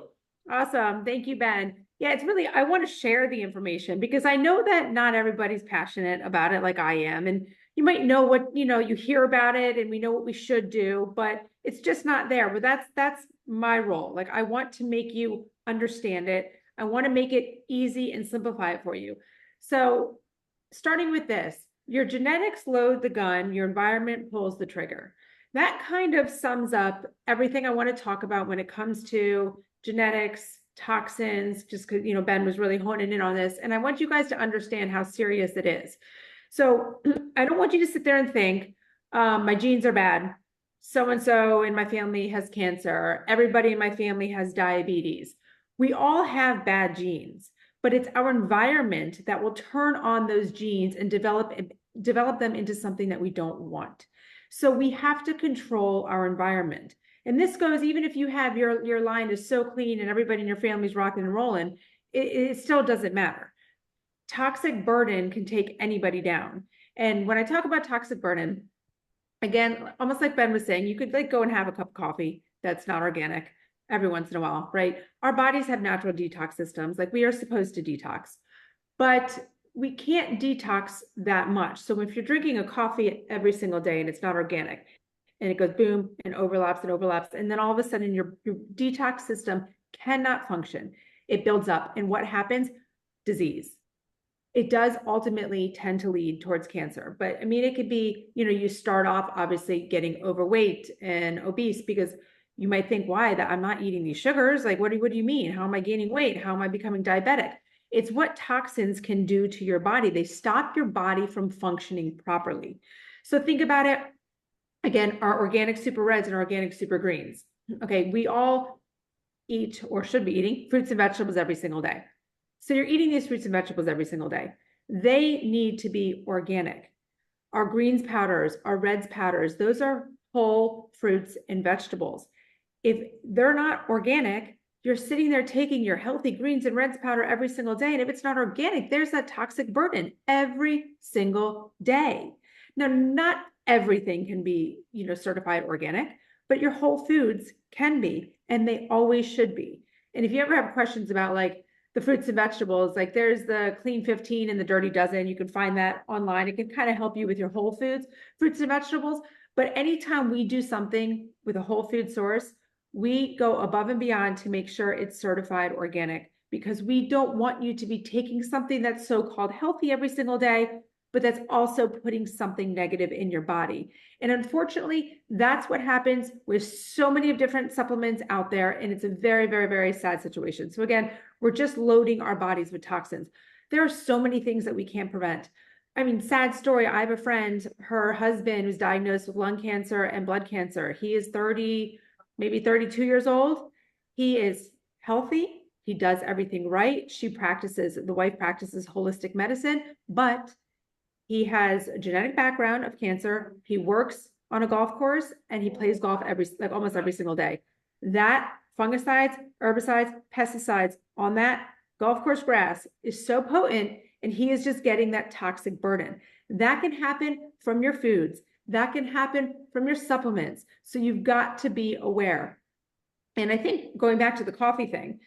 Awesome. Thank you, Ben. Yeah, it's really, I want to share the information because I know that not everybody's passionate about it like I am. And you might know what, you hear about it and we know what we should do, but it's just not there. But that's my role. Like, I want to make you understand it. I want to make it easy and simplify it for you. So starting with this, your genetics load the gun, your environment pulls the trigger. That kind of sums up everything I want to talk about when it comes to genetics, toxins, just because, Ben was really honing in on this. And I want you guys to understand how serious it is. So I don't want you to sit there and think, my genes are bad. So-and-so in my family has cancer. Everybody in my family has diabetes. We all have bad genes, but it's our environment that will turn on those genes and develop them into something that we don't want. So we have to control our environment. And this goes, even if you have your line is so clean and everybody in your family is rocking and rolling, it still doesn't matter. Toxic burden can take anybody down. And when I talk about toxic burden, again, almost like Ben was saying, you could go and have a cup of coffee that's not organic every once in a while, right? Our bodies have natural detox systems, like we are supposed to detox, but we can't detox that much. So if you're drinking a coffee every single day and it's not organic, and it goes boom and overlaps, and then all of a sudden your detox system cannot function. It builds up, and what happens? Disease. It does ultimately tend to lead towards cancer. But I mean, it could be, you start off obviously getting overweight and obese because you might think, why? That I'm not eating these sugars. Like, what do you mean? How am I gaining weight? How am I becoming diabetic? It's what toxins can do to your body. They stop your body from functioning properly. So think about it. Again, our organic super reds and our organic super greens. Okay, we all eat or should be eating fruits and vegetables every single day. So you're eating these fruits and vegetables every single day. They need to be organic. Our greens powders, our reds powders, those are whole fruits and vegetables. If they're not organic, you're sitting there taking your healthy greens and reds powder every single day. And if it's not organic, there's that toxic burden every single day. Now, not everything can be, certified organic, but your whole foods can be, and they always should be. And if you ever have questions about like the fruits and vegetables, like there's the Clean 15 and the Dirty Dozen, you can find that online. It can kind of help you with your whole foods, fruits and vegetables. But anytime we do something with a whole food source, we go above and beyond to make sure it's certified organic, because we don't want you to be taking something that's so-called healthy every single day, but that's also putting something negative in your body. And unfortunately, that's what happens with so many of different supplements out there. And it's a very, very, very sad situation. So again, we're just loading our bodies with toxins. There are so many things that we can't prevent. I mean, sad story. I have a friend, her husband was diagnosed with lung cancer and blood cancer. He is 30, maybe 32 years old. He is healthy. He does everything right. The wife practices holistic medicine, but he has a genetic background of cancer. He works on a golf course and he plays golf almost every single day. That fungicides, herbicides, pesticides on that golf course grass is so potent, and he is just getting that toxic burden. That can happen from your foods. That can happen from your supplements. So you've got to be aware. And I think going back to the coffee thing,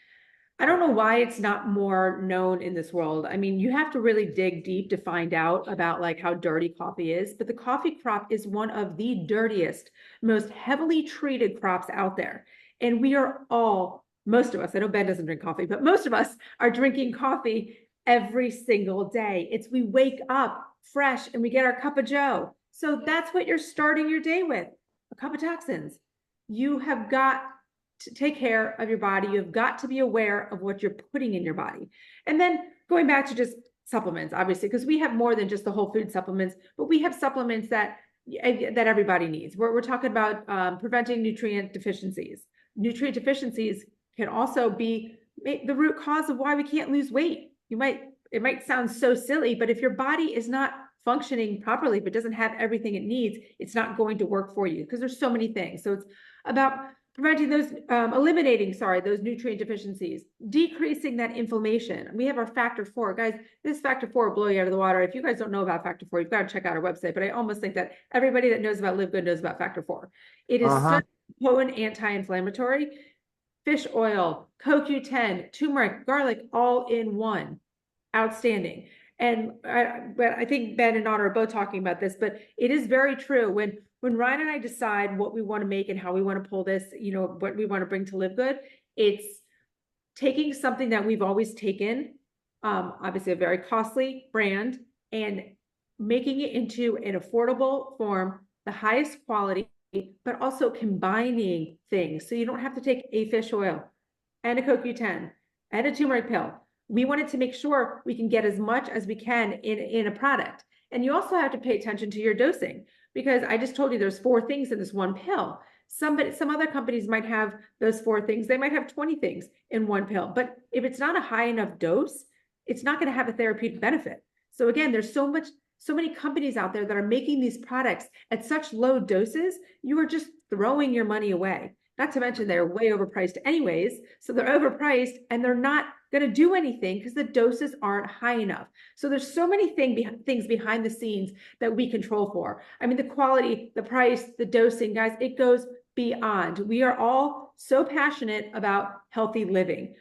I don't know why it's not more known in this world. I mean, you have to really dig deep to find out about like how dirty coffee is, but the coffee crop is one of the dirtiest, most heavily treated crops out there. And we are all, most of us, I know Ben doesn't drink coffee, but most of us are drinking coffee every single day. We wake up fresh and we get our cup of joe. So that's what you're starting your day with, a cup of toxins. You have got to take care of your body. You've got to be aware of what you're putting in your body. And then going back to just supplements, obviously, because we have more than just the whole food supplements, but we have supplements that everybody needs. We're talking about preventing nutrient deficiencies. Nutrient deficiencies can also be the root cause of why we can't lose weight. it might sound so silly, but if your body is not functioning properly, but doesn't have everything it needs, it's not going to work for you because there's so many things. So it's about preventing those, eliminating, those nutrient deficiencies, decreasing that inflammation. We have our factor 4. Guys, this factor 4 will blow you out of the water. If you guys don't know about factor 4, you've got to check out our website. But I almost think that everybody that knows about Live Good knows about factor 4. It is such a potent anti-inflammatory. Fish oil, CoQ10, turmeric, garlic, all in one. Outstanding. And I think Ben and Nana are both talking about this, but it is very true. When Ryan and I decide what we want to make and how we want to pull this, what we want to bring to Live Good, it's taking something that we've always taken, obviously a very costly brand, and making it into an affordable form, the highest quality, but also combining things. So you don't have to take a fish oil and a CoQ10 and a turmeric pill. We wanted to make sure we can get as much as we can in a product. And you also have to pay attention to your dosing, because I just told you there's 4 things in this one pill. Some other companies might have those 4 things. They might have 20 things in one pill. But if it's not a high enough dose, it's not going to have a therapeutic benefit. So again, there's so many companies out there that are making these products at such low doses, you are just throwing your money away. Not to mention they're way overpriced anyways. So they're overpriced and they're not going to do anything because the doses aren't high enough. So there's so many things behind the scenes that we control for. I mean, the quality, the price, the dosing, guys, it goes beyond. We are all so passionate about healthy living.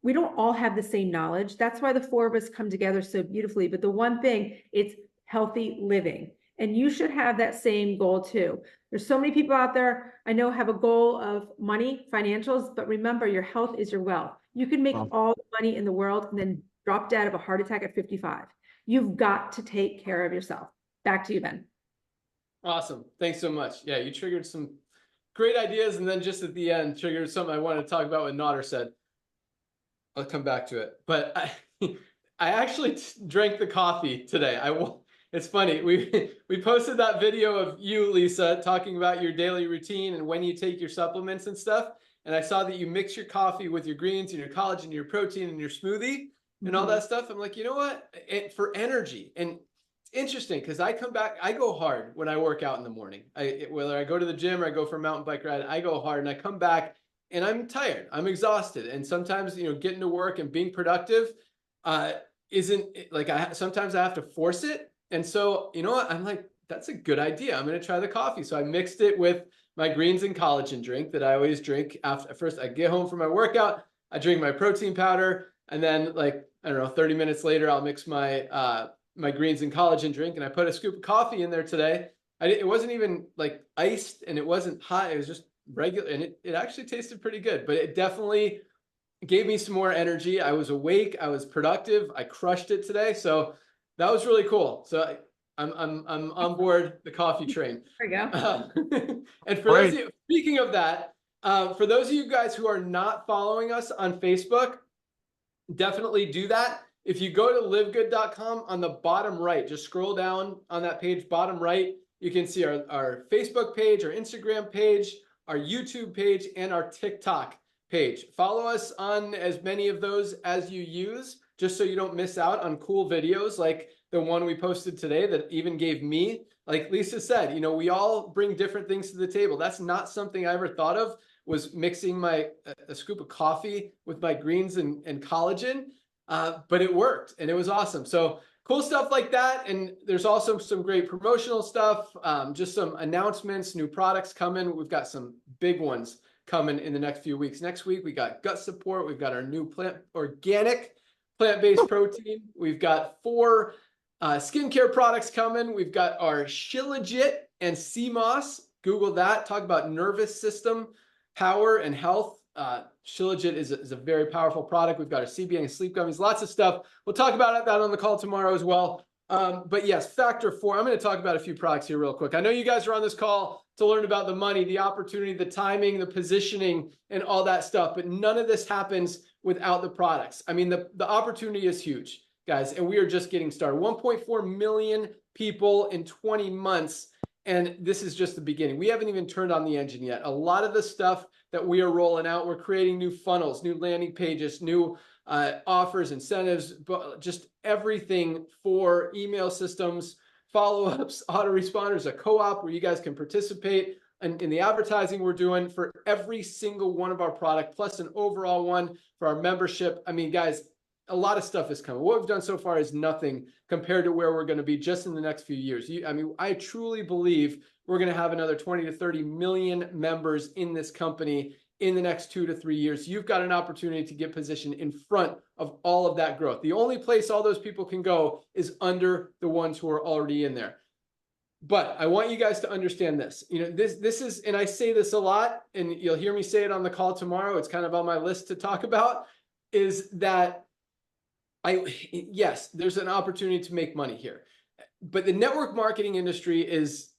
We don't all have the same knowledge. That's why the 4 of us come together so beautifully. But the one thing, it's healthy living. And you should have that same goal too. There's so many people out there I know have a goal of money, financials, but remember, your health is your wealth. You can make all the money in the world and then drop dead of a heart attack at 55. You've got to take care of yourself. Back to you, Ben. Awesome. Thanks so much. Yeah, you triggered some great ideas, and then just at the end triggered something I wanted to talk about what Nodder said. I'll come back to it. But I actually drank the coffee today. It's funny. We posted that video of you, Lisa, talking about your daily routine and when you take your supplements and stuff. And I saw that you mix your coffee with your greens and your collagen and your protein and your smoothie and all that stuff. I'm like, you know what? For energy. And it's interesting because I come back, I go hard when I work out in the morning. Whether I go to the gym or I go for a mountain bike ride, I go hard and I come back and I'm tired. I'm exhausted. And sometimes, getting to work and being productive isn't like sometimes I have to force it. And so, you know what? I'm like, that's a good idea. I'm going to try the coffee. So I mixed it with my greens and collagen drink that I always drink after. First, I get home from my workout, I drink my protein powder, and then 30 minutes later, I'll mix my my greens and collagen drink. And I put a scoop of coffee in there today. It wasn't even like iced and it wasn't hot. It was just regular, and it actually tasted pretty good. But it definitely gave me some more energy. I was awake. I was productive. I crushed it today. So that was really cool. So I'm on board the coffee train. There you go. And for those of you, speaking of that, for those of you guys who are not following us on Facebook, definitely do that. If you go to livegood.com, on the bottom right, just scroll down on that page, bottom right, you can see our Facebook page, our Instagram page, our YouTube page, and our TikTok page. Follow us on as many of those as you use, just so you don't miss out on cool videos like the one we posted today that even gave me, like Lisa said, we all bring different things to the table. That's not something I ever thought of, was mixing a scoop of coffee with my greens and collagen, but it worked and it was awesome. So cool stuff like that. And there's also some great promotional stuff, just some announcements, new products coming. We've got some big ones coming in the next few weeks. Next week, we got gut support. We've got our new organic plant-based protein. We've got 4 skincare products coming. We've got our Shilajit and CMOS. Google that. Talk about nervous system power and health. Shilajit is a very powerful product. We've got our CBN and sleep gummies, lots of stuff. We'll talk about that on the call tomorrow as well. But yes, factor 4. I'm going to talk about a few products here real quick. I know you guys are on this call to learn about the money, the opportunity, the timing, the positioning, and all that stuff. But none of this happens without the products. I mean, the opportunity is huge, guys, and we are just getting started. 1.4 million people in 20 months, and this is just the beginning. We haven't even turned on the engine yet. A lot of the stuff that we are rolling out, we're creating new funnels, new landing pages, new offers, incentives, but just everything for email systems, follow-ups, autoresponders, a co-op where you guys can participate in the advertising we're doing for every single one of our product, plus an overall one for our membership. I mean, guys, a lot of stuff is coming. What we've done so far is nothing compared to where we're going to be just in the next few years. I mean, I truly believe we're going to have another 20 to 30 million members in this company in the next 2 to 3 years. You've got an opportunity to get positioned in front of all of that growth. The only place all those people can go is under the ones who are already in there. But I want you guys to understand this. You know, this is, and I say this a lot, and you'll hear me say it on the call tomorrow. It's kind of on my list to talk about, is that yes, there's an opportunity to make money here, but the network marketing industry is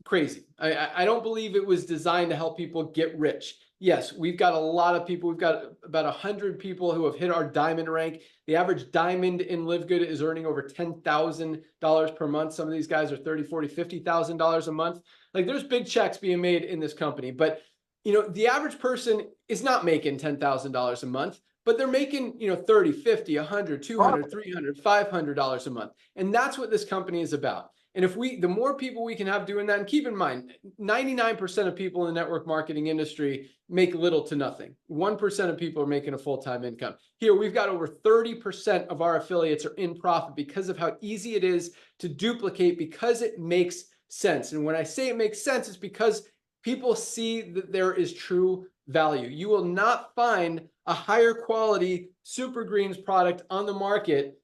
crazy. I don't believe it was designed to help people get rich. Yes, we've got a lot of people. We've got about 100 people who have hit our diamond rank. The average diamond in LiveGood is earning over $10,000 per month. Some of these guys are $30,000, $40,000, $50,000 a month. Like, there's big checks being made in this company. But, you know, the average person is not making $10,000 a month, but they're making, you know, $30, $50, $100, $200, $300, $500 a month. And that's what this company is about. And if the more people we can have doing that, and keep in mind, 99% of people in the network marketing industry make little to nothing. 1% of people are making a full-time income. Here, we've got over 30% of our affiliates are in profit because of how easy it is to duplicate, because it makes sense. And when I say it makes sense, it's because people see that there is true value. You will not find a higher quality Super Greens product on the market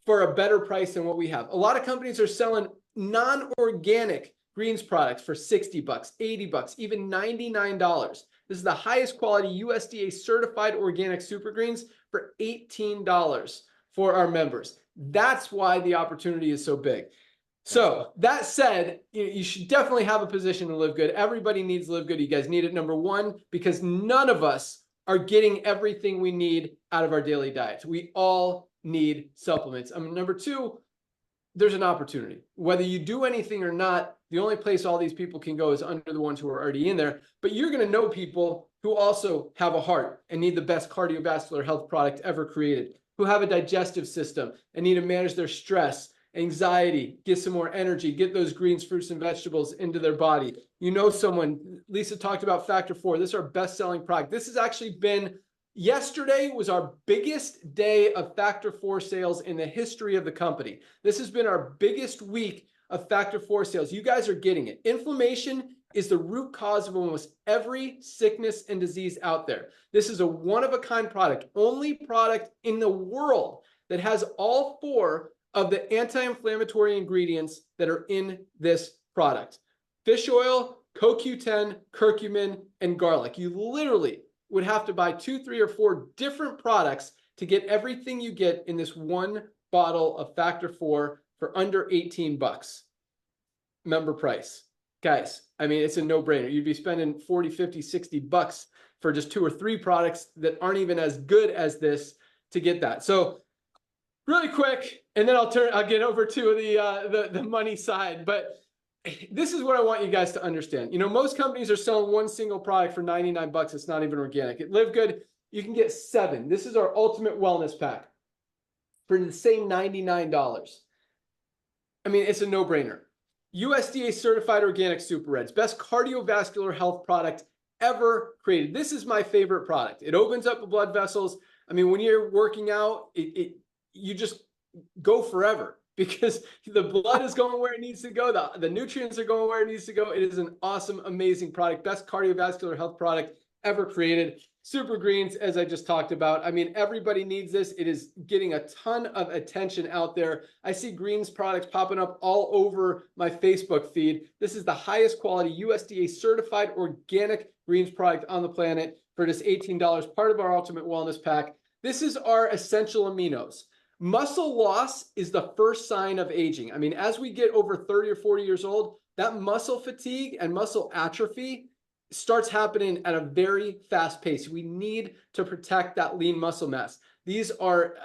for a better price than what we have. A lot of companies are selling non-organic greens products for $60, $80, even $99. This is the highest quality USDA certified organic super greens for $18 for our members. That's why the opportunity is so big. So that said, you should definitely have a position to LiveGood. Everybody needs LiveGood. You guys need it, number one, because none of us are getting everything we need out of our daily diets. We all need supplements. I mean, number two, there's an opportunity. Whether you do anything or not, the only place all these people can go is under the ones who are already in there. But you're going to know people who also have a heart and need the best cardiovascular health product ever created, who have a digestive system and need to manage their stress, anxiety, get some more energy, get those greens, fruits, and vegetables into their body. You know someone, Lisa talked about Factor 4. This is our best-selling product. This has actually been, yesterday was our biggest day of Factor 4 sales in the history of the company. This has been our biggest week of Factor 4 sales. You guys are getting it. Inflammation is the root cause of almost every sickness and disease out there. This is a one-of-a-kind product, only product in the world that has all 4 of the anti-inflammatory ingredients that are in this product: fish oil, CoQ10, curcumin, and garlic. You literally would have to buy 2, 3, or 4 different products to get everything you get in this one bottle of Factor 4 for under $18 member price. Guys, I mean, it's a no-brainer. You'd be spending 40, 50, 60 bucks for just 2 or 3 products that aren't even as good as this to get that. So really quick, and then I'll get over to the money side, but this is what I want you guys to understand. You know, most companies are selling one single product for 99 bucks. It's not even organic. At LiveGood, you can get 7. This is our ultimate wellness pack for the same $99. I mean, it's a no-brainer. USDA certified organic super reds, best cardiovascular health product ever created. This is my favorite product. It opens up the blood vessels. I mean, when you're working out, you just go forever because the blood is going where it needs to go. The nutrients are going where it needs to go. It is an awesome, amazing product. Best cardiovascular health product ever created. Super Greens, as I just talked about. I mean, everybody needs this. It is getting a ton of attention out there. I see greens products popping up all over my Facebook feed. This is the highest quality USDA certified organic greens product on the planet for just $18, part of our ultimate wellness pack. This is our essential aminos. Muscle loss is the first sign of aging. I mean, as we get over 30 or 40 years old, that muscle fatigue and muscle atrophy starts happening at a very fast pace. We need to protect that lean muscle mass. These are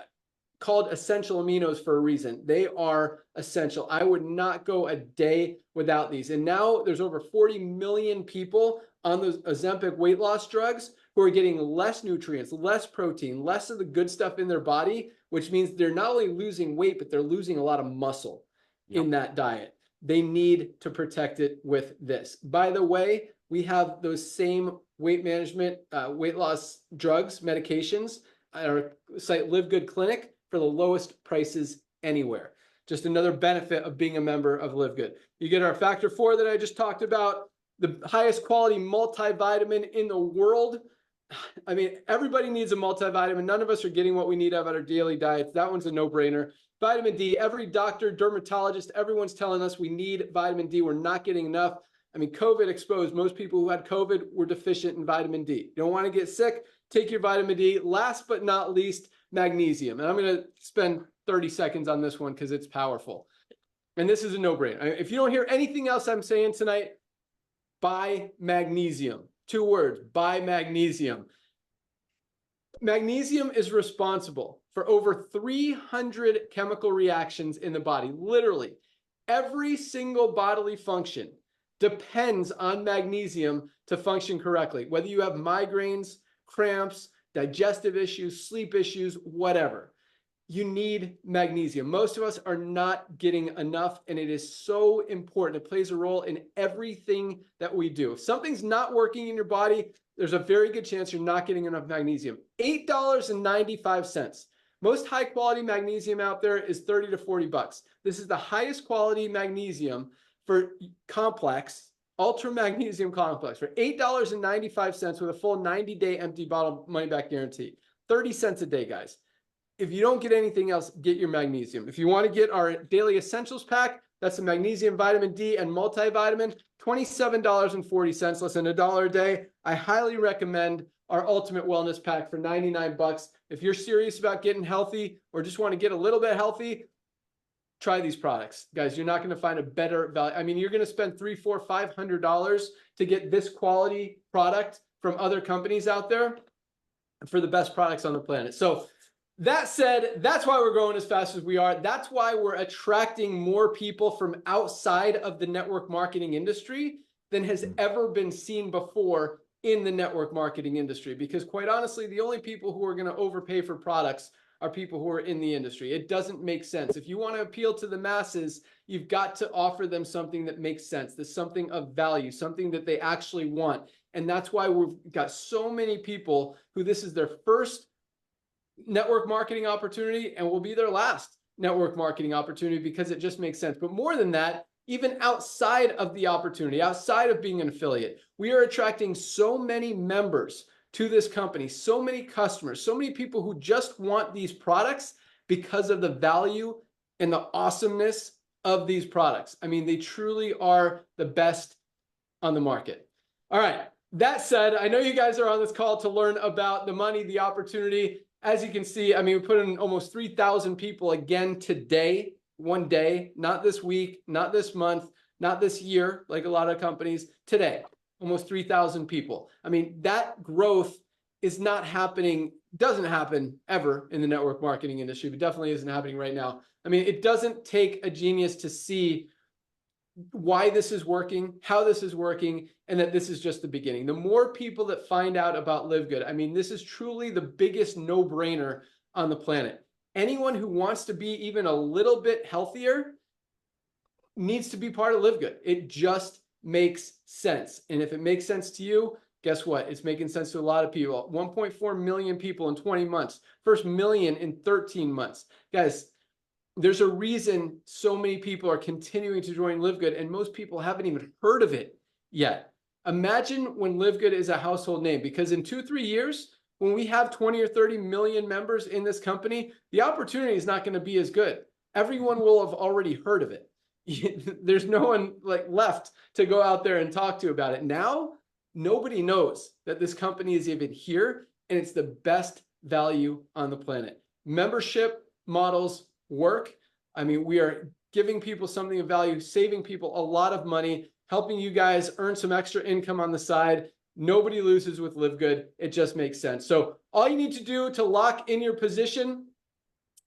called essential aminos for a reason. They are essential. I would not go a day without these. And now there's over 40 million people on those Ozempic weight loss drugs who are getting less nutrients, less protein, less of the good stuff in their body, which means they're not only losing weight, but they're losing a lot of muscle in that diet. They need to protect it with this. By the way, we have those same weight management, weight loss drugs, medications at our site LiveGood Clinic for the lowest prices anywhere. Just another benefit of being a member of LiveGood. You get our Factor 4 that I just talked about, the highest quality multivitamin in the world. I mean, everybody needs a multivitamin. None of us are getting what we need out of our daily diets. That one's a no-brainer. Vitamin D, every doctor, dermatologist, everyone's telling us we need vitamin D. We're not getting enough. I mean, COVID exposed. Most people who had COVID were deficient in vitamin D. You don't want to get sick, take your vitamin D. Last but not least, magnesium. And I'm going to spend 30 seconds on this one because it's powerful. And this is a no-brainer. If you don't hear anything else I'm saying tonight, buy magnesium. 2 words, buy magnesium. Magnesium is responsible for over 300 chemical reactions in the body. Literally, every single bodily function depends on magnesium to function correctly. Whether you have migraines, cramps, digestive issues, sleep issues, whatever. You need magnesium. Most of us are not getting enough, and it is so important. It plays a role in everything that we do. If something's not working in your body, there's a very good chance you're not getting enough magnesium. $8.95. Most high quality magnesium out there is 30 to 40 bucks. This is the highest quality magnesium for complex, ultra magnesium complex for $8.95 with a full 90-day empty bottle money back guarantee. 30 cents a day, guys. If you don't get anything else, get your magnesium. If you want to get our daily essentials pack, that's the magnesium, vitamin D, and multivitamin, $27.40, less than $1 a day. I highly recommend our ultimate wellness pack for 99 bucks. If you're serious about getting healthy or just want to get a little bit healthy, try these products. Guys, you're not going to find a better value. I mean, you're going to spend $300, $400, $500 to get this quality product from other companies out there for the best products on the planet. So that said, that's why we're growing as fast as we are. That's why we're attracting more people from outside of the network marketing industry than has ever been seen before in the network marketing industry. Because quite honestly, the only people who are going to overpay for products are people who are in the industry. It doesn't make sense. If you want to appeal to the masses, you've got to offer them something that makes sense. There's something of value, something that they actually want. And that's why we've got so many people who this is their first network marketing opportunity and will be their last network marketing opportunity because it just makes sense. But more than that, even outside of the opportunity, outside of being an affiliate, we are attracting so many members to this company, so many customers, so many people who just want these products because of the value and the awesomeness of these products. I mean, they truly are the best on the market. All right. That said, I know you guys are on this call to learn about the money, the opportunity. As you can see, I mean, we put in almost 3,000 people again today, one day, not this week, not this month, not this year, like a lot of companies, today, almost 3,000 people. I mean, that growth is not happening, doesn't happen ever in the network marketing industry, but definitely isn't happening right now. I mean, it doesn't take a genius to see why this is working, how this is working, and that this is just the beginning. The more people that find out about LiveGood, I mean, this is truly the biggest no-brainer on the planet. Anyone who wants to be even a little bit healthier needs to be part of LiveGood. It just makes sense. And if it makes sense to you, guess what? It's making sense to a lot of people. 1.4 million people in 20 months. First million in 13 months. Guys, there's a reason so many people are continuing to join LiveGood, and most people haven't even heard of it yet. Imagine when LiveGood is a household name, because in 2-3 years, when we have 20 or 30 million members in this company, the opportunity is not going to be as good. Everyone will have already heard of it. There's no one like left to go out there and talk to about it. Now, nobody knows that this company is even here, and it's the best value on the planet. Membership models work. I mean, we are giving people something of value, saving people a lot of money, helping you guys earn some extra income on the side. Nobody loses with LiveGood. It just makes sense. So all you need to do to lock in your position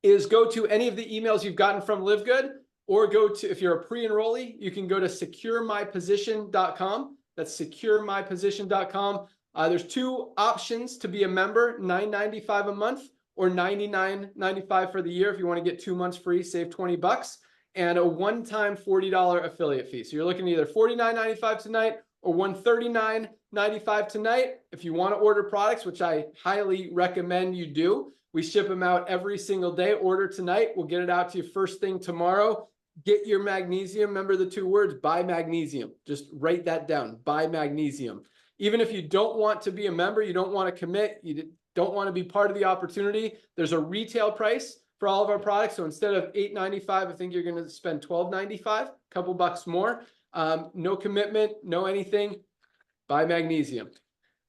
is go to any of the emails you've gotten from LiveGood, or go to, if you're a pre-enrollee, you can go to securemyposition.com. That's securemyposition.com. There's two options to be a member, $9.95 a month or $99.95 for the year. If you want to get 2 months free, save 20 bucks, and a one-time $40 affiliate fee. So you're looking at either $49.95 tonight or $139.95 tonight. If you want to order products, which I highly recommend you do, we ship them out every single day. Order tonight. We'll get it out to you first thing tomorrow. Get your magnesium. Remember the 2 words, buy magnesium. Just write that down, buy magnesium. Even if you don't want to be a member, you don't want to commit, you don't want to be part of the opportunity, there's a retail price for all of our products. So instead of $8.95, I think you're going to spend $12.95, a couple bucks more. No commitment, no anything. Buy magnesium.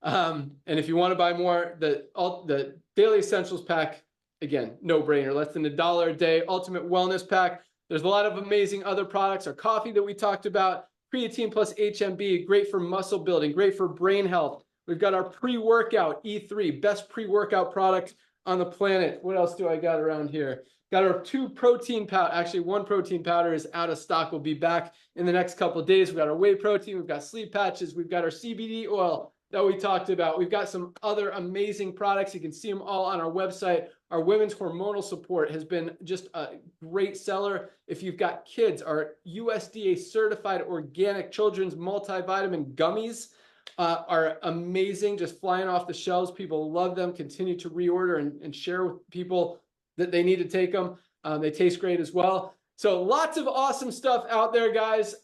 And if you want to buy more, the Daily Essentials pack, again, no brainer, less than $1 a day. Ultimate Wellness Pack. There's a lot of amazing other products. Our coffee that we talked about, creatine plus HMB, great for muscle building, great for brain health. We've got our pre-workout E3, best pre-workout product on the planet. What else do I got around here? Got our 2 protein powder. Actually, 1 protein powder is out of stock. We'll be back in the next couple of days. We've got our whey protein. We've got sleep patches. We've got our CBD oil that we talked about. We've got some other amazing products. You can see them all on our website. Our women's hormonal support has been just a great seller. If you've got kids, our USDA certified organic children's multivitamin gummies are amazing, just flying off the shelves. People love them, continue to reorder and share with people that they need to take them. They taste great as well. So lots of awesome stuff out there, guys.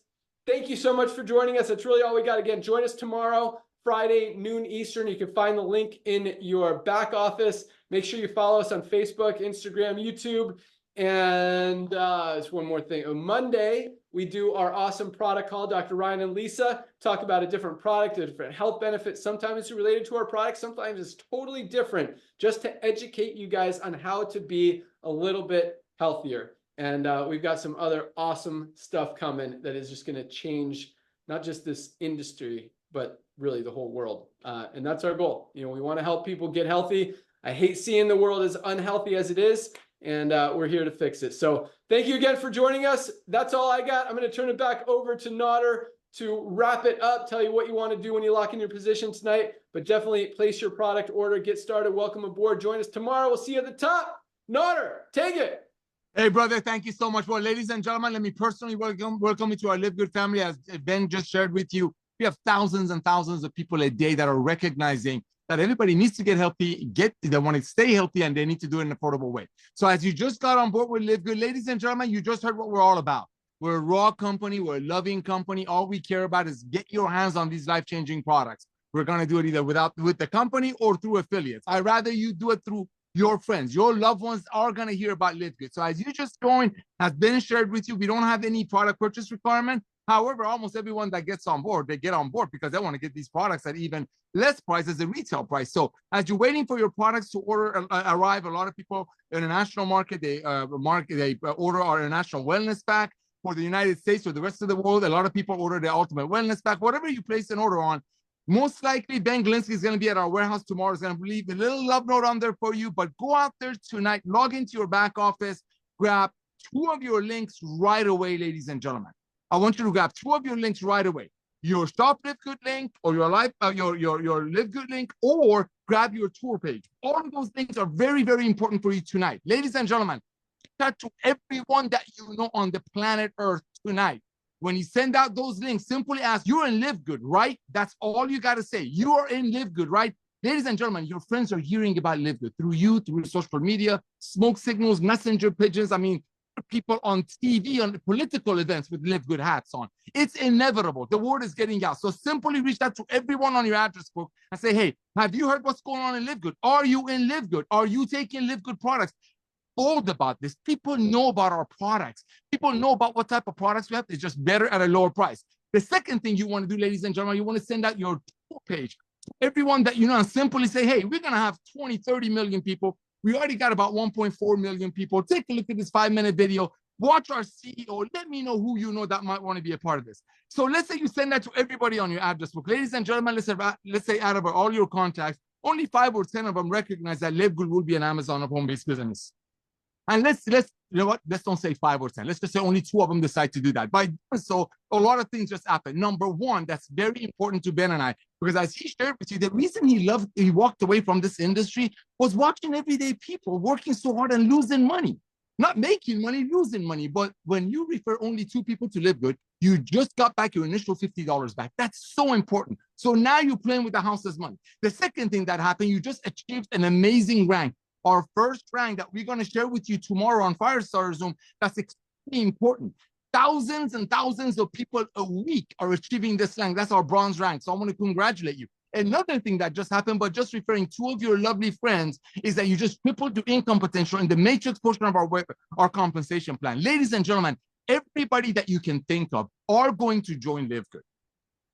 Thank you so much for joining us. That's really all we got. Again, join us tomorrow, Friday, noon Eastern. You can find the link in your back office. Make sure you follow us on Facebook, Instagram, YouTube. And there's one more thing. On Monday, we do our awesome product call. Dr. Ryan and Lisa talk about a different product, a different health benefit. Sometimes it's related to our product. Sometimes it's totally different, just to educate you guys on how to be a little bit healthier. And we've got some other awesome stuff coming that is just going to change not just this industry, but really the whole world. And that's our goal. You know, we want to help people get healthy. I hate seeing the world as unhealthy as it is. And we're here to fix it. So thank you again for joining us. That's all I got. I'm going to turn it back over to Nodder to wrap it up, tell you what you want to do when you lock in your position tonight. But definitely place your product order, get started. Welcome aboard. Join us tomorrow. We'll see you at the top. Nodder, take it. Hey, brother, thank you so much. Well, ladies and gentlemen, let me personally welcome you to our Live Good family. As Ben just shared with you, we have thousands and thousands of people a day that are recognizing that everybody needs to get healthy, they want to stay healthy, and they need to do it in an affordable way. So as you just got on board with Live Good, ladies and gentlemen, you just heard what we're all about. We're a raw company. We're a loving company. All we care about is get your hands on these life-changing products. We're going to do it either with the company or through affiliates. I'd rather you do it through your friends. Your loved ones are going to hear about Live Good. So as you just joined, has been shared with you, we don't have any product purchase requirement. However, almost everyone that gets on board, they get on board because they want to get these products at even less price as the retail price. So as you're waiting for your products to arrive, a lot of people in the international market, they order our international wellness pack. For the United States or the rest of the world, a lot of people order the ultimate wellness pack. Whatever you place an order on, most likely Ben Glinsky is going to be at our warehouse tomorrow. He's going to leave a little love note on there for you. But go out there tonight, log into your back office, grab 2 of your links right away, ladies and gentlemen. I want you to grab 2 of your links right away. Your Shop Live Good link or your Live Good link, or grab your tour page. All of those links are very, very important for you tonight. Ladies and gentlemen, that to everyone that you know on the planet Earth tonight. When you send out those links, simply ask, you're in Live Good, right? That's all you got to say. You are in Live Good, right? Ladies and gentlemen, your friends are hearing about Live Good through you, through social media, smoke signals, messenger pigeons. I mean, people on TV, on political events with Live Good hats on. It's inevitable. The word is getting out. So simply reach out to everyone on your address book and say, hey, have you heard what's going on in Live Good? Are you in Live Good? Are you taking Live Good products? Bold about this. People know about our products. People know about what type of products we have. It's just better at a lower price. The second thing you want to do, ladies and gentlemen, you want to send out your tour page to everyone that you know and simply say, hey, we're going to have 20, 30 million people. We already got about 1.4 million people. Take a look at this 5-minute video. Watch our CEO. Let me know who you know that might want to be a part of this. So let's say you send that to everybody on your address book. Ladies and gentlemen, let's say out of all your contacts, only 5 or 10 of them recognize that Live Good will be an Amazon of home-based business. And let's you know what? Let's don't say 5 or 10. Let's just say only 2 of them decide to do that. By doing so, a lot of things just happen. Number one, that's very important to Ben and I, because as he shared with you, the reason he walked away from this industry was watching everyday people working so hard and losing money. Not making money, losing money. But when you refer only 2 people to Live Good, you just got back your initial $50 back. That's so important. So now you're playing with the house's money. The second thing that happened, you just achieved an amazing rank. Our first rank that we're going to share with you tomorrow on Firestarter Zoom, that's extremely important. Thousands and thousands of people a week are achieving this rank. That's our bronze rank. So I want to congratulate you. Another thing that just happened, but just referring 2 of your lovely friends, is that you just tripled your income potential in the matrix portion of our compensation plan. Ladies and gentlemen, everybody that you can think of are going to join Live Good.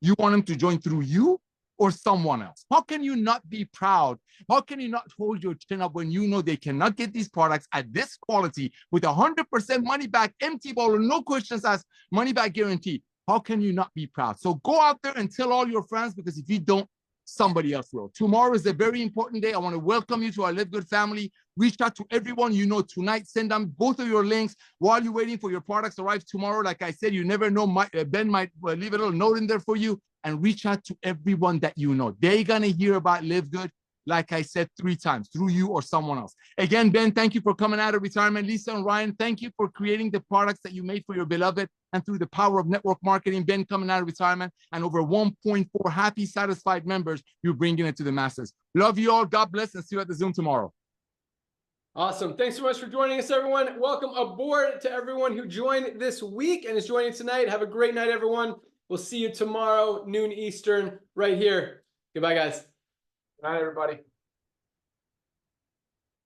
You want them to join through you or someone else. How can you not be proud? How can you not hold your chin up when you know they cannot get these products at this quality with 100% money back, empty bottle, no questions asked, money back guarantee? How can you not be proud? So go out there and tell all your friends, because if you don't, somebody else will. Tomorrow is a very important day. I want to welcome you to our Live Good family. Reach out to everyone you know tonight. Send them both of your links while you're waiting for your products to arrive tomorrow. Like I said, you never know. Ben might leave a little note in there for you, and reach out to everyone that you know. They're going to hear about Live Good, like I said, 3 times, through you or someone else. Again, Ben, thank you for coming out of retirement. Lisa and Ryan, thank you for creating the products that you made for your beloved, and through the power of network marketing, Ben coming out of retirement, and over 1.4 happy, satisfied members, you're bringing it to the masses. Love you all. God bless, and see you at the Zoom tomorrow. Awesome. Thanks so much for joining us, everyone. Welcome aboard to everyone who joined this week and is joining tonight. Have a great night, everyone. We'll see you tomorrow, noon Eastern, right here. Goodbye, guys. Good night, everybody.